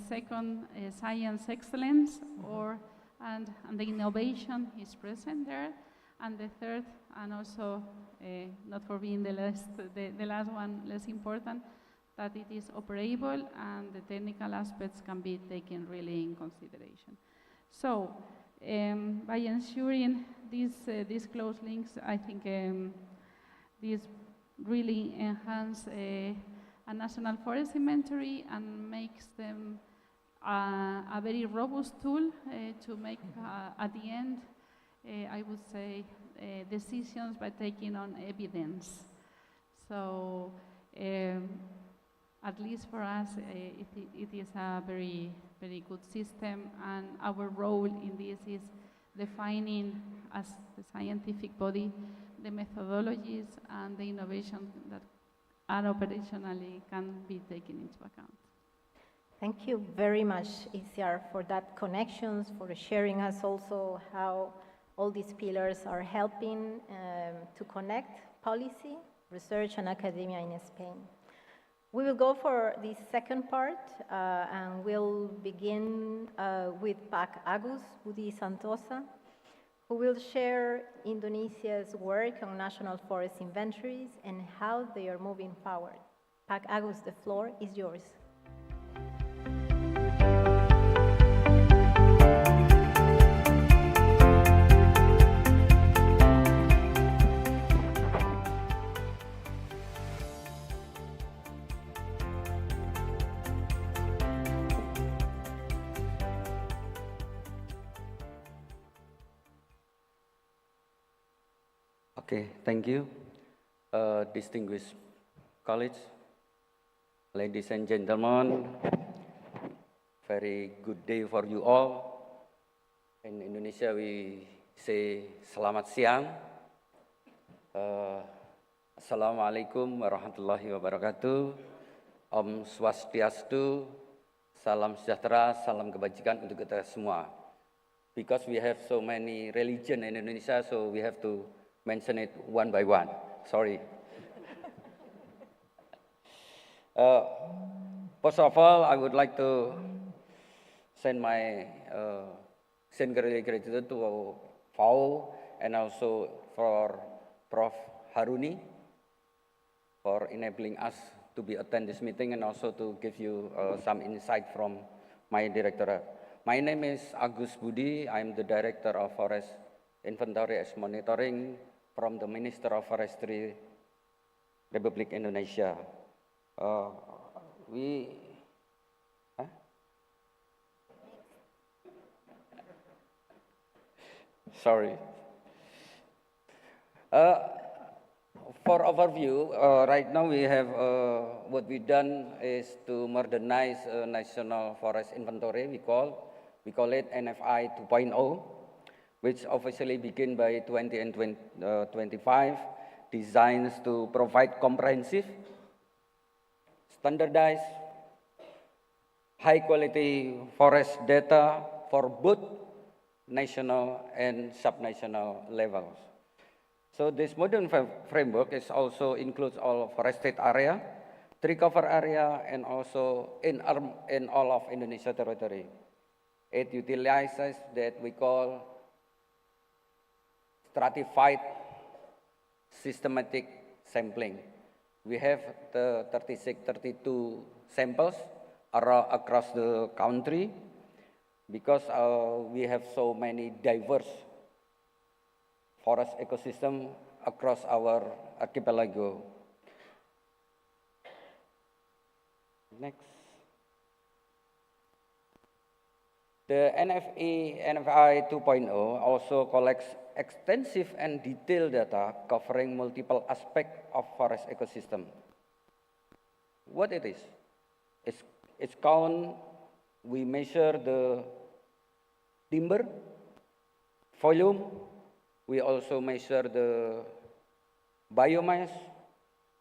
Second, science excellence, and the innovation is present there. And the third, and also not for being the last one less important, that it is operable and the technical aspects can be taken really in consideration. So by ensuring these close links, I think this really enhance a National Forest Inventory and makes them a very robust tool to make, at the end, I would say, decisions by taking on evidence. So at least for us, it is a very, very good system, and our role in this is defining, as the scientific body, the methodologies and the innovation that are operationally can be taken into account.
Thank you very much, Iciar, for that connections, for sharing us also how all these pillars are helping to connect policy, research, and academia in Spain. We will go for the second part, and we'll begin with Pak Agus, Budi Santosa, who will share Indonesia's work on national forest inventories and how they are moving forward. Pak Agus, the floor is yours.
Okay, thank you. Distinguished colleagues, ladies and gentlemen, very good day for you all. In Indonesia, we say selamat siang. Assalamualaikum warahmatullahi wabarakatuh. Om Swastiastu, salam sejahtera, salam kebajikan untuk kita semua. Because we have so many religion in Indonesia, so we have to mention it one by one. Sorry. Uh, First of all, I would like to send my sincere gratitude to FAO and also for Prof. Haruni for enabling us to attend this meeting and also to give you some insight from my directorate. My name is Agus Budi. I'm the Director of Forest Inventories Monitoring from the Minister of Forestry, Republic Indonesia. Sorry. For overview, right now we have what we've done is to modernize national forest inventory. We call it NFI 2.0, which officially begin by 2025, designs to provide comprehensive, standardized, high-quality forest data for both national and subnational levels. So this modern framework is also includes all forested area, tree cover area, and also in all of Indonesia territory. It utilizes that we call stratified systematic sampling. We have the 32 samples across the country because we have so many diverse forest ecosystem across our archipelago. Next. The NFI 2.0 also collects extensive and detailed data covering multiple aspects of forest ecosystem. What it is? It's count, we measure the timber, volume, we also measure the biomass,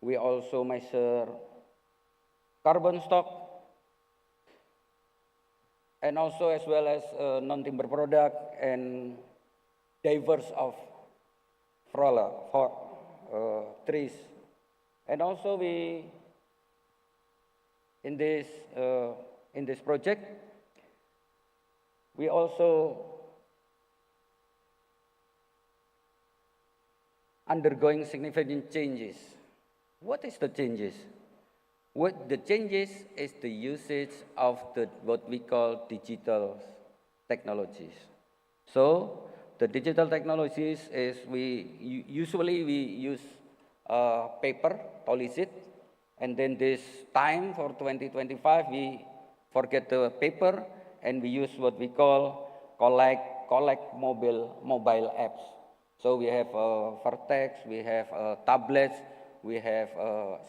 we also measure carbon stock, and also as well as non-timber product and diverse of trees. And also we, in this project, we also undergoing significant changes. What is the changes? What the changes is the usage of what we call digital technologies. So the digital technologies is usually we use paper, polish it, and then this time for 2025 we forget the paper and we use what we call collect mobile apps. So we have Vertex, we have tablets, we have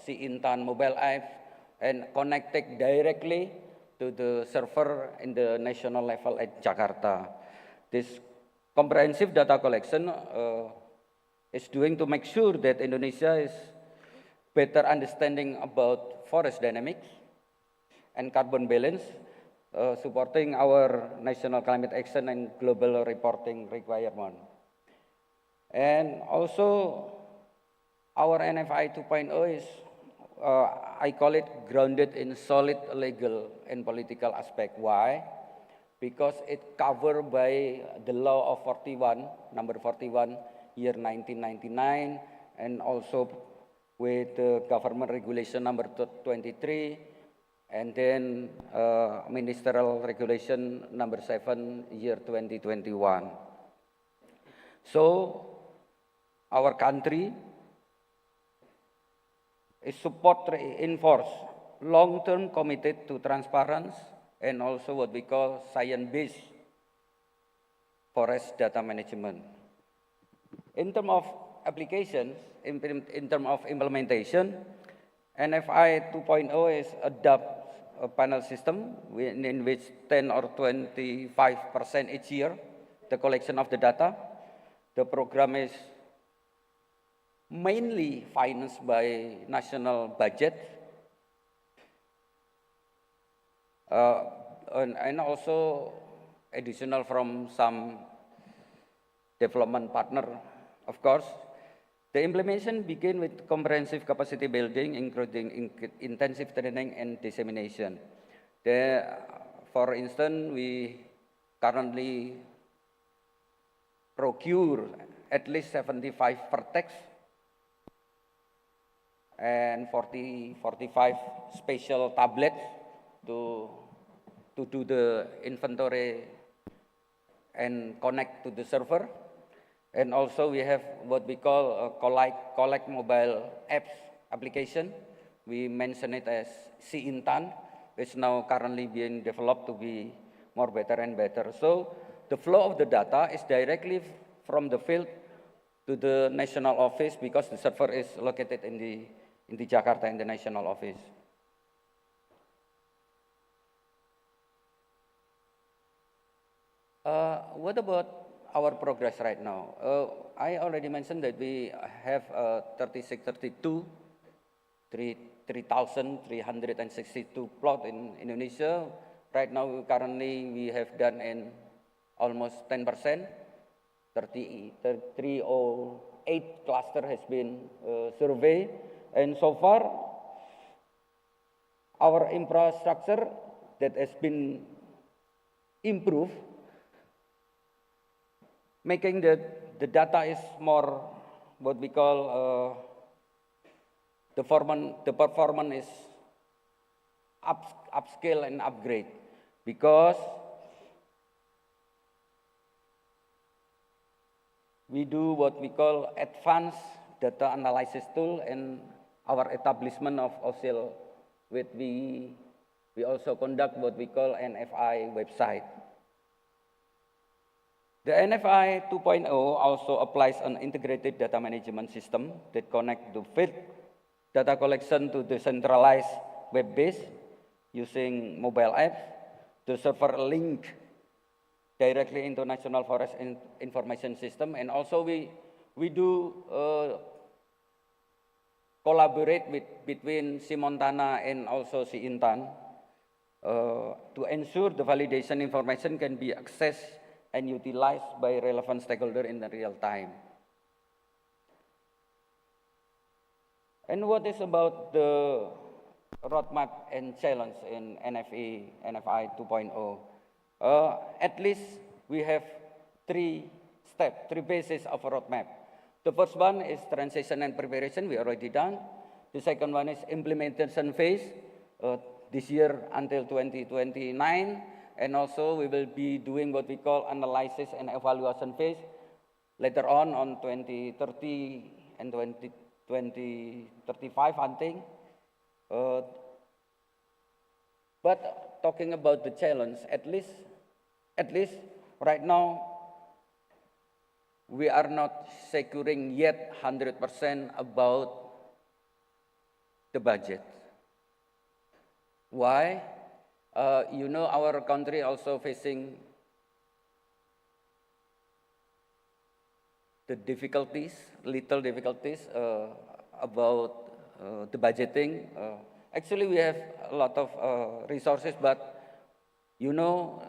Intan mobile apps, and connected directly to the server in the national level at Jakarta. This comprehensive data collection is doing to make sure that Indonesia is better understanding about forest dynamics and carbon balance, supporting our national climate action and global reporting requirement. And also, our NFI 2.0 is, I call it grounded in solid legal and political aspect. Why? Because it covered by the law of 41, number 41, year 1999, and also with the government regulation number 23, and then ministerial regulation number 7, year 2021. So, our country is support reinforce long-term committed to transparency and also what we call science-based forest data management. In terms of applications, in terms of implementation, NFI 2.0 is adopt a panel system in which 10 or 25% each year, the collection of the data. The program is mainly financed by national budget and also additional from some development partner, of course. The implementation began with comprehensive capacity building, including intensive training and dissemination. For instance, we currently procure at least 75 per text and 45 special tablets to do the inventory and connect to the server. And also we have what we call a Golec mobile apps application. We mention it as Intan, which now currently being developed to be more better and better. So the flow of the data is directly from the field to the national office because the server is located in the Jakarta, in the national office. What about our progress right now? I already mentioned that we have 3,362 plot in Indonesia. Right now, currently, we have done in almost 10%. 308 cluster has been surveyed. And so far, our infrastructure that has been improved, making the data is more what we call the performance is upscale and upgrade, because we do what we call advanced data analysis tool, and our establishment of OSIL, we also conduct what we call NFI website. The NFI 2.0 also applies an integrated data management system that connects the field data collection to the centralized web base using mobile apps. The server link directly into National Forest Information System, and also we do collaborate between Simontana and also Intan to ensure the validation information can be accessed and utilized by relevant stakeholders in the real time. And what is about the roadmap and challenge in NFI 2.0? At least we have three phases of a roadmap. The first one is transition and preparation, we already done. The second one is implementation phase, this year until 2029. And also we will be doing what we call analysis and evaluation phase later on 2030 and 2035, I think. But talking about the challenge, at least right now, we are not securing yet 100% about the budget. Why? You know, our country also facing the little difficulties about the budgeting. Actually, we have a lot of resources, but you know,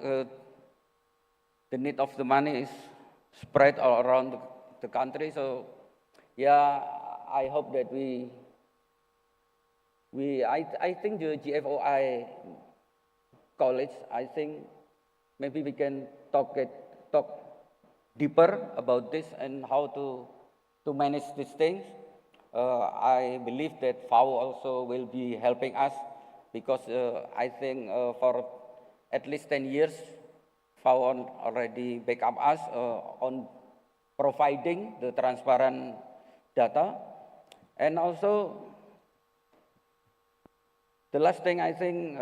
the need of the money is spread all around the country. So, yeah, I hope that I think the GFOI college, I think maybe we can talk deeper about this and how to manage these things. I believe that FAO also will be helping us, because I think for at least 10 years, FAO already back up us on providing the transparent data. And also, the last thing I think,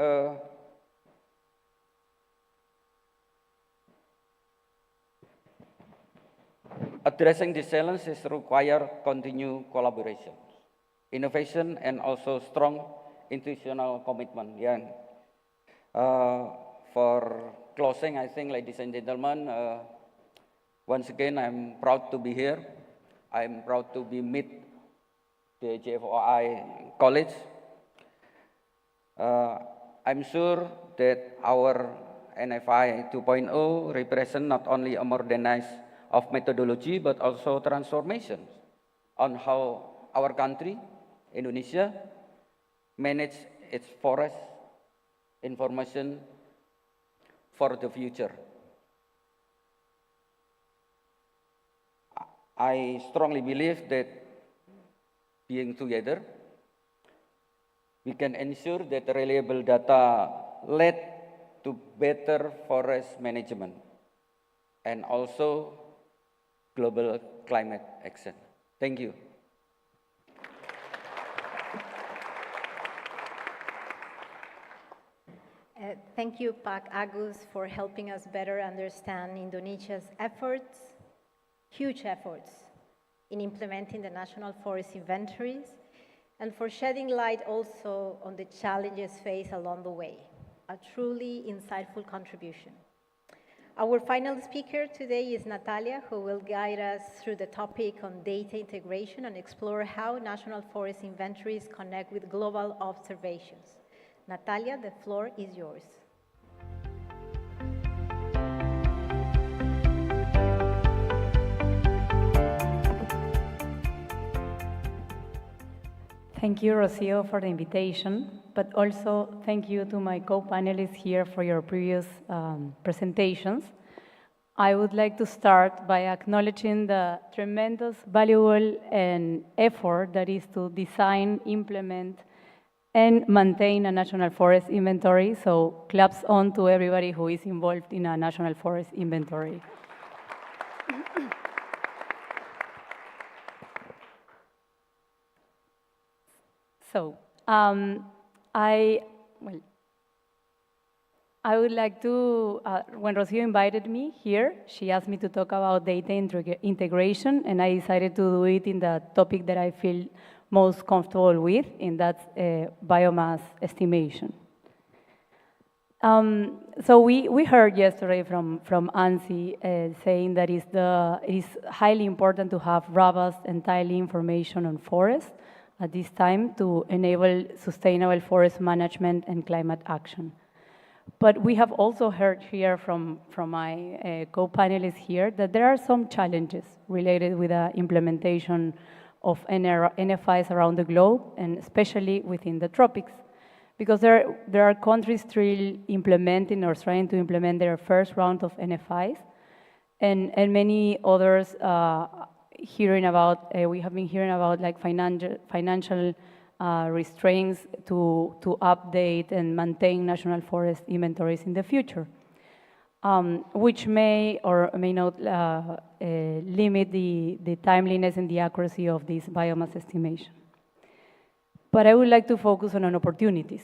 addressing these challenges require continued collaboration, innovation, and also strong institutional commitment. Yeah. For closing, I think, ladies and gentlemen, once again, I'm proud to be here. I'm proud to be meet the GFOI College. I'm sure that our NFI 2.0 represent not only a modernized of methodology, but also transformations on how our country, Indonesia, manage its forest information for the future. I strongly believe that being together, we can ensure that reliable data lead to better forest management and also global climate action. Thank you.
Thank you, Pak Agus, for helping us better understand Indonesia's efforts, huge efforts, in implementing the National Forest Inventories, and for shedding light also on the challenges faced along the way. A truly insightful contribution. Our final speaker today is Natalia, who will guide us through the topic on data integration and explore how National Forest Inventories connect with global observations. Natalia, the floor is yours.
Thank you, Rocío, for the invitation, but also thank you to my co-panelists here for your previous presentations. I would like to start by acknowledging the tremendous, valuable, and effort that is to design, implement, and maintain a national forest inventory. So claps on to everybody who is involved in a national forest inventory. So, I would like to, when Rocío invited me here, she asked me to talk about data integration, and I decided to do it in the topic that I feel most comfortable with, and that's biomass estimation. So we heard yesterday from ANSI saying that it is highly important to have robust and timely information on forests at this time to enable sustainable forest management and climate action. But we have also heard here from my co-panelists here that there are some challenges related with the implementation of NFIs around the globe, and especially within the tropics, because there are countries still implementing or trying to implement their first round of NFIs, and many others we have been hearing about like financial restraints to update and maintain national forest inventories in the future, which may or may not limit the timeliness and the accuracy of this biomass estimation. But I would like to focus on opportunities.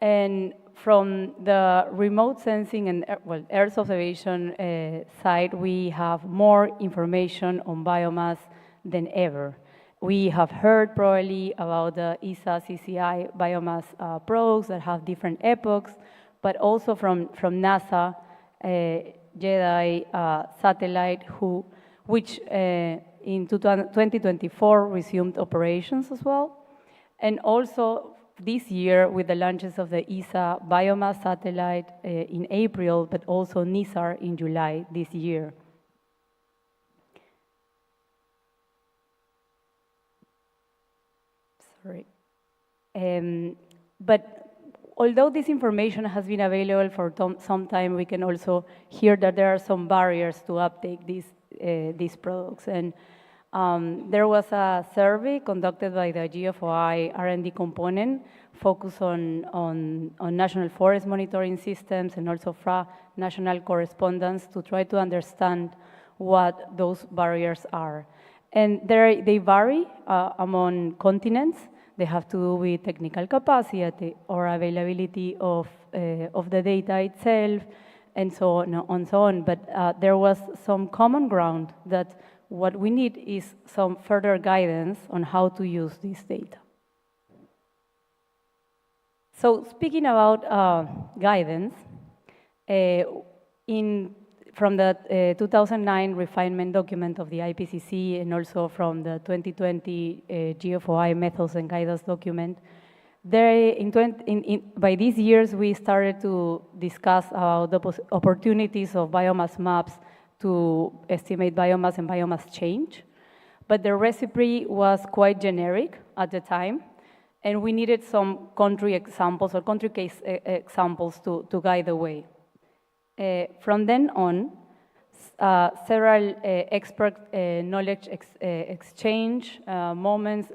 And from the remote sensing and Earth observation side, we have more information on biomass than ever. We have heard probably about the ESA CCI biomass probes that have different epochs, but also from NASA JEDI satellite, which in 2024 resumed operations as well. And also this year with the launches of the ESA biomass satellite in April, but also NISAR in July this year. Sorry. But although this information has been available for some time, we can also hear that there are some barriers to uptake these products. And there was a survey conducted by the GFOI R&D component focused on national forest monitoring systems and also national correspondence to try to understand what those barriers are. And they vary among continents. They have to do with technical capacity or availability of the data itself, and so on. But there was some common ground that what we need is some further guidance on how to use this data. So speaking about guidance, from the 2009 refinement document of the IPCC and also from the 2020 GFOI methods and guidance document, by these years we started to discuss about the opportunities of biomass maps to estimate biomass and biomass change. but the recipe was quite generic at the time, and we needed some country examples or country case examples to guide the way. From then on, several expert knowledge exchange moments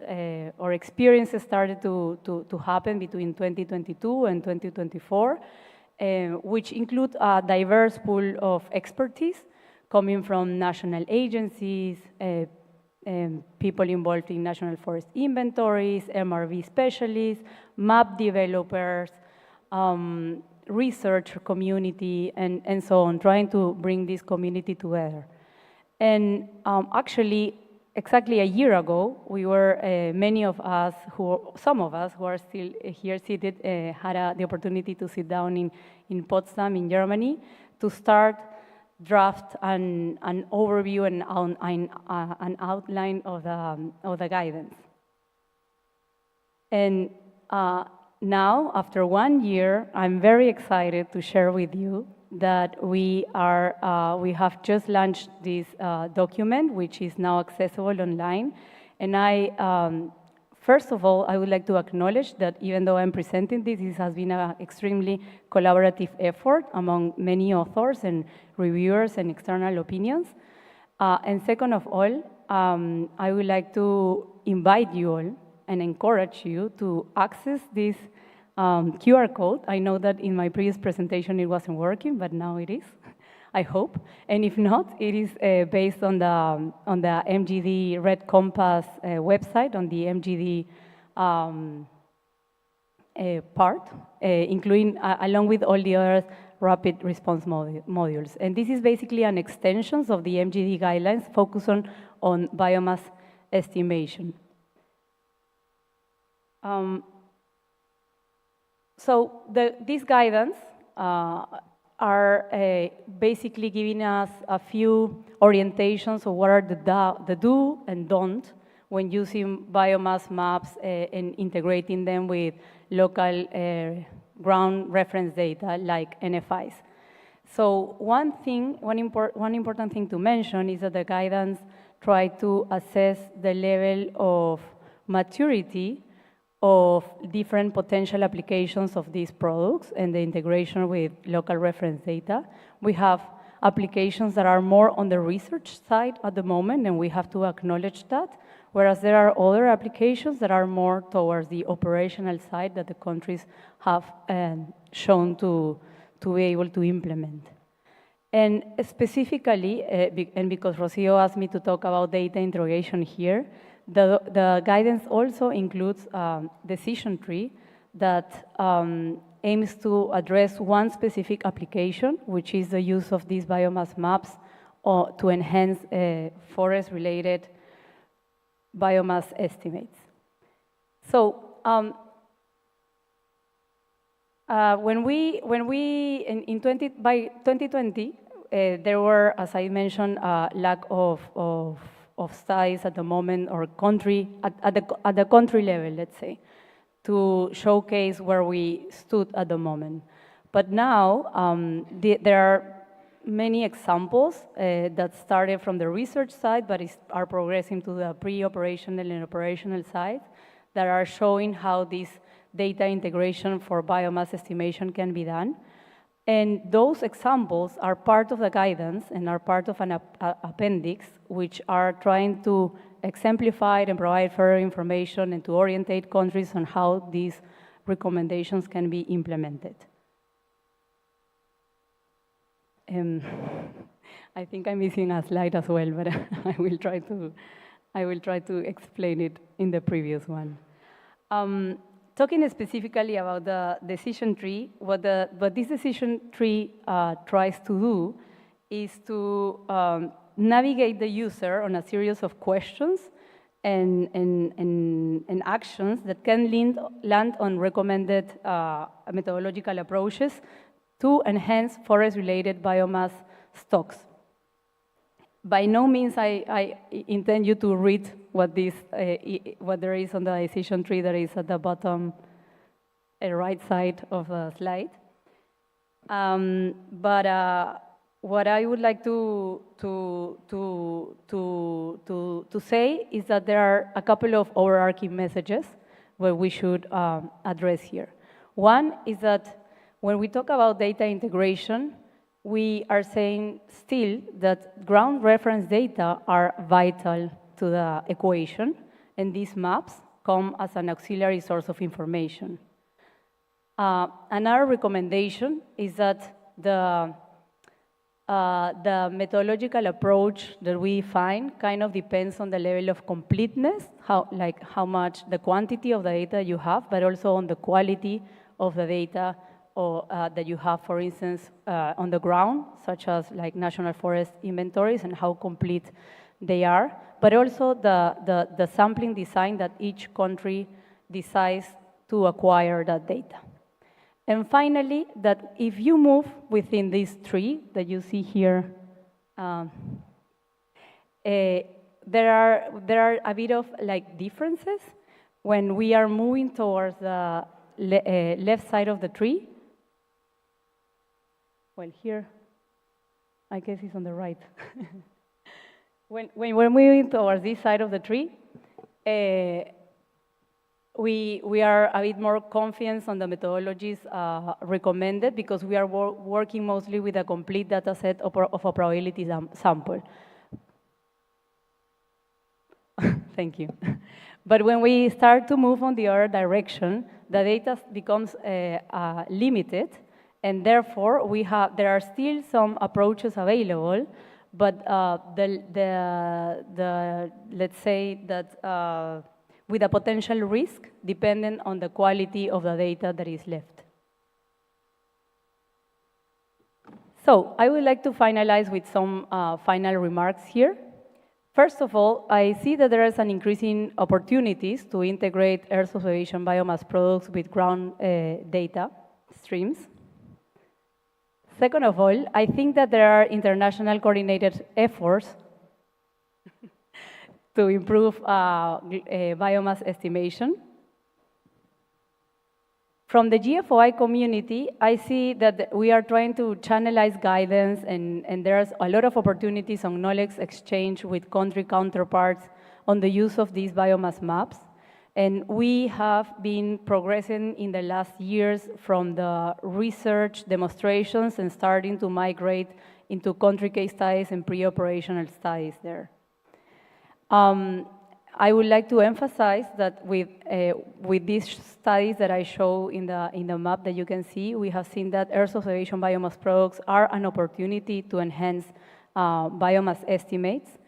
or experiences started to happen between 2022 and 2024, which include a diverse pool of expertise coming from national agencies, people involved in national forest inventories, MRV specialists, map developers, research community, and so on, trying to bring this community together. And actually, exactly a year ago, we were, some of us who are still here seated, had the opportunity to sit down in Potsdam, in Germany, to start draft an overview and an outline of the guidance. And now, after 1 year, I'm very excited to share with you that we have just launched this document, which is now accessible online. And first of all, I would like to acknowledge that even though I'm presenting this has been an extremely collaborative effort among many authors and reviewers and external opinions. And second of all, I would like to invite you all and encourage you to access this QR code. I know that in my previous presentation it wasn't working, but now it is, I hope. And if not, it is based on the MGD Red Compass website, on the MGD part, including along with all the other rapid response modules. And this is basically an extension of the MGD guidelines focused on biomass estimation. So these guidance are basically giving us a few orientations of what are the do and don't when using biomass maps and integrating them with local ground reference data like NFIs. So one important thing to mention is that the guidance try to assess the level of maturity of different potential applications of these products and the integration with local reference data. We have applications that are more on the research side at the moment, and we have to acknowledge that, whereas there are other applications that are more towards the operational side that the countries have shown to be able to implement. And specifically, and because Rocío asked me to talk about data interrogation here, the guidance also includes a decision tree that aims to address one specific application, which is the use of these biomass maps to enhance forest-related biomass estimates. So by 2020, there were, as I mentioned, lack of studies at the moment, or country at the country level, let's say, to showcase where we stood at the moment. But now there are many examples that started from the research side, but are progressing to the pre-operational and operational side, that are showing how this data integration for biomass estimation can be done. And those examples are part of the guidance and are part of an appendix, which are trying to exemplify and provide further information and to orientate countries on how these recommendations can be implemented. I think I'm missing a slide as well, but I will try to explain it in the previous one. Talking specifically about the decision tree, what this decision tree tries to do is to navigate the user on a series of questions and actions that can land on recommended methodological approaches to enhance forest-related biomass stocks. By no means I intend you to read what there is on the decision tree that is at the bottom right side of the slide. But what I would like to say is that there are a couple of overarching messages where we should address here. One is that when we talk about data integration, we are saying still that ground reference data are vital to the equation, and these maps come as an auxiliary source of information. Another recommendation is that the methodological approach that we find kind of depends on the level of completeness, how much the quantity of the data you have, but also on the quality of the data that you have, for instance, on the ground, such as like national forest inventories and how complete they are, but also the sampling design that each country decides to acquire that data. And finally, that if you move within these three that you see here, there are a bit of like differences when we are moving towards the left side of the tree. Well, here, I guess it's on the right. When we're moving towards this side of the tree, we are a bit more confident on the methodologies recommended because we are working mostly with a complete data set of a probability sample. Thank you. But when we start to move on the other direction, the data becomes limited, and therefore there are still some approaches available, but let's say that with a potential risk dependent on the quality of the data that is left. So I would like to finalize with some final remarks here. First of all, I see that there is an increasing opportunities to integrate Earth observation biomass products with ground data streams. Second of all, I think that there are international coordinated efforts to improve biomass estimation. From the GFOI community, I see that we are trying to channelize guidance, and there's a lot of opportunities on knowledge exchange with country counterparts on the use of these biomass maps. And we have been progressing in the last years from the research demonstrations and starting to migrate into country case studies and pre-operational studies there. I would like to emphasize that with these studies that I show in the map that you can see, we have seen that Earth observation biomass products are an opportunity to enhance biomass estimates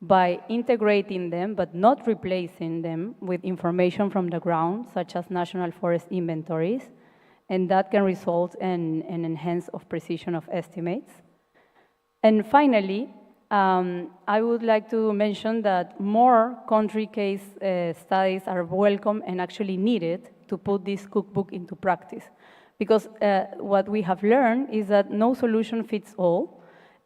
by integrating them, but not replacing them with information from the ground, such as national forest inventories, and that can result in an enhance of precision of estimates. And finally, I would like to mention that more country case studies are welcome and actually needed to put this cookbook into practice. Because what we have learned is that no solution fits all,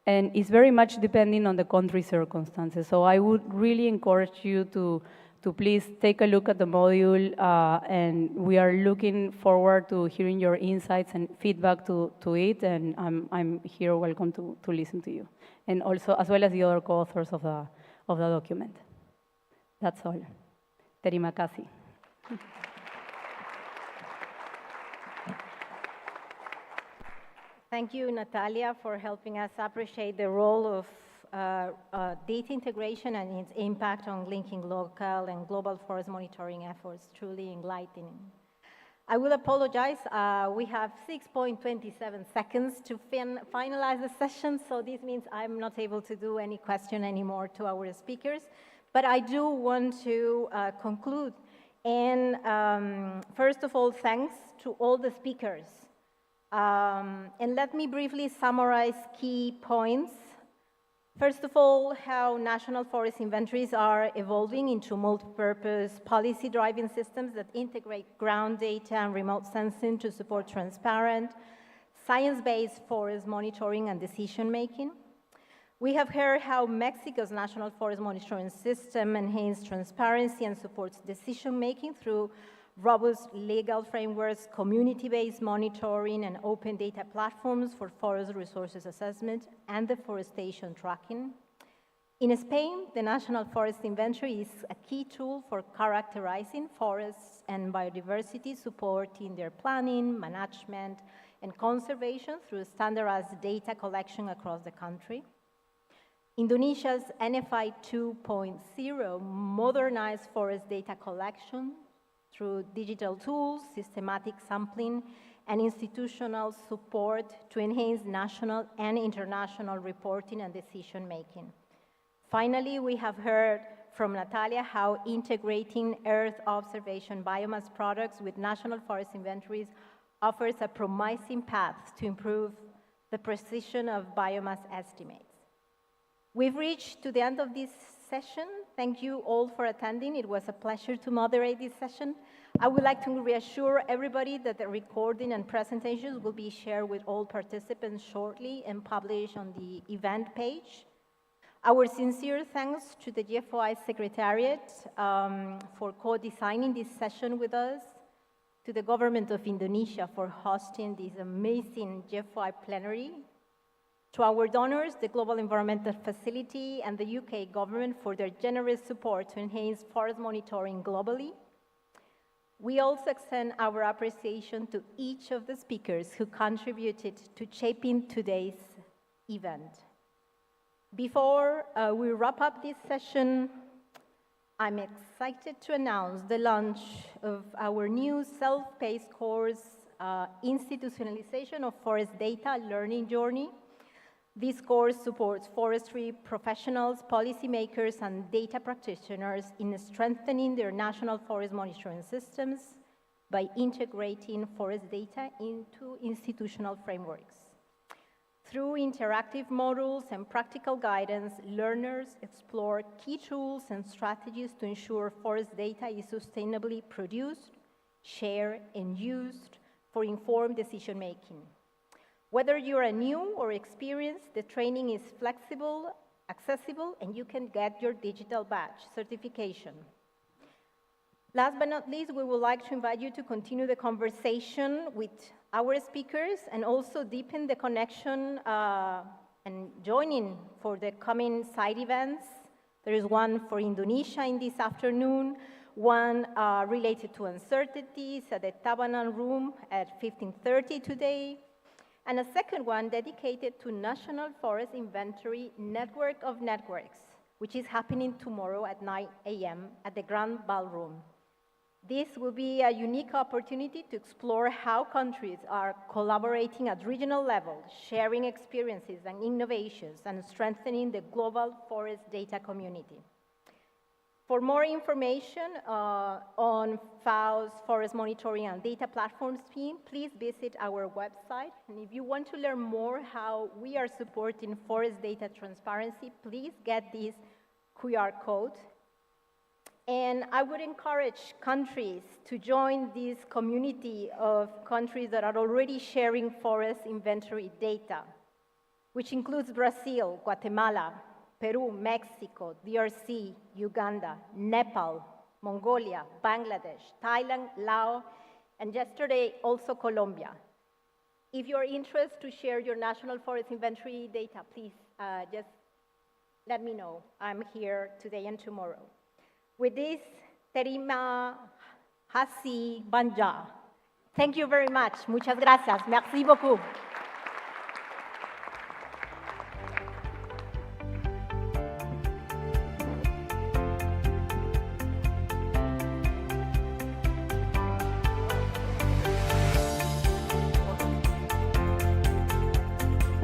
and it's very much depending on the country circumstances. So I would really encourage you to please take a look at the module, and we are looking forward to hearing your insights and feedback to it, and I'm here welcome to listen to you. And also, as well as the other co-authors of the document. That's all. Terima kasih.
Thank you, Natalia, for helping us appreciate the role of data integration and its impact on linking local and global forest monitoring efforts. Truly enlightening. I will apologize. We have 6.27 seconds to finalize the session, so this means I'm not able to do any question anymore to our speakers. But I do want to conclude. And first of all, thanks to all the speakers. And let me briefly summarize key points. First of all, how national forest inventories are evolving into multi-purpose policy-driving systems that integrate ground data and remote sensing to support transparent, science-based forest monitoring and decision-making. We have heard how Mexico's national forest monitoring system enhances transparency and supports decision-making through robust legal frameworks, community-based monitoring, and open data platforms for forest resources assessment and deforestation tracking. In Spain, the National Forest Inventory is a key tool for characterizing forests and biodiversity, supporting their planning, management, and conservation through standardized data collection across the country. Indonesia's NFI 2.0 modernized forest data collection through digital tools, systematic sampling, and institutional support to enhance national and international reporting and decision-making. Finally, we have heard from Natalia how integrating Earth observation biomass products with national forest inventories offers a promising path to improve the precision of biomass estimates. We've reached to the end of this session. Thank you all for attending. It was a pleasure to moderate this session. I would like to reassure everybody that the recording and presentations will be shared with all participants shortly and published on the event page. Our sincere thanks to the GFOI Secretariat for co-designing this session with us, to the government of Indonesia for hosting this amazing GFOI Plenary, to our donors, the Global Environmental Facility and the UK government for their generous support to enhance forest monitoring globally. We also extend our appreciation to each of the speakers who contributed to shaping today's event. Before we wrap up this session, I'm excited to announce the launch of our new self-paced course, Institutionalization of Forest Data Learning Journey. This course supports forestry professionals, policymakers, and data practitioners in strengthening their national forest monitoring systems by integrating forest data into institutional frameworks. Through interactive modules and practical guidance, learners explore key tools and strategies to ensure forest data is sustainably produced, shared, and used for informed decision-making. Whether you're a new or experienced, the training is flexible, accessible, and you can get your digital badge certification. Last but not least, we would like to invite you to continue the conversation with our speakers and also deepen the connection and joining for the coming side events. There is one for Indonesia in this afternoon, one related to uncertainties at the Tabanan Room at 15:30 today, and a second one dedicated to National Forest Inventory Network of Networks, which is happening tomorrow at 9 a.m. at the Grand Ballroom. This will be a unique opportunity to explore how countries are collaborating at regional level, sharing experiences and innovations, and strengthening the global forest data community. For more information on FAO's Forest Monitoring and Data Platforms team, please visit our website. And if you want to learn more how we are supporting forest data transparency, please get this QR code. And I would encourage countries to join this community of countries that are already sharing forest inventory data, which includes Brazil, Guatemala, Peru, Mexico, DRC, Uganda, Nepal, Mongolia, Bangladesh, Thailand, Laos, and yesterday also Colombia. If you're interested to share your national forest inventory data, please just let me know. I'm here today and tomorrow. With this, Terima Kasih Banja. Thank you very much. Muchas gracias. Merci beaucoup.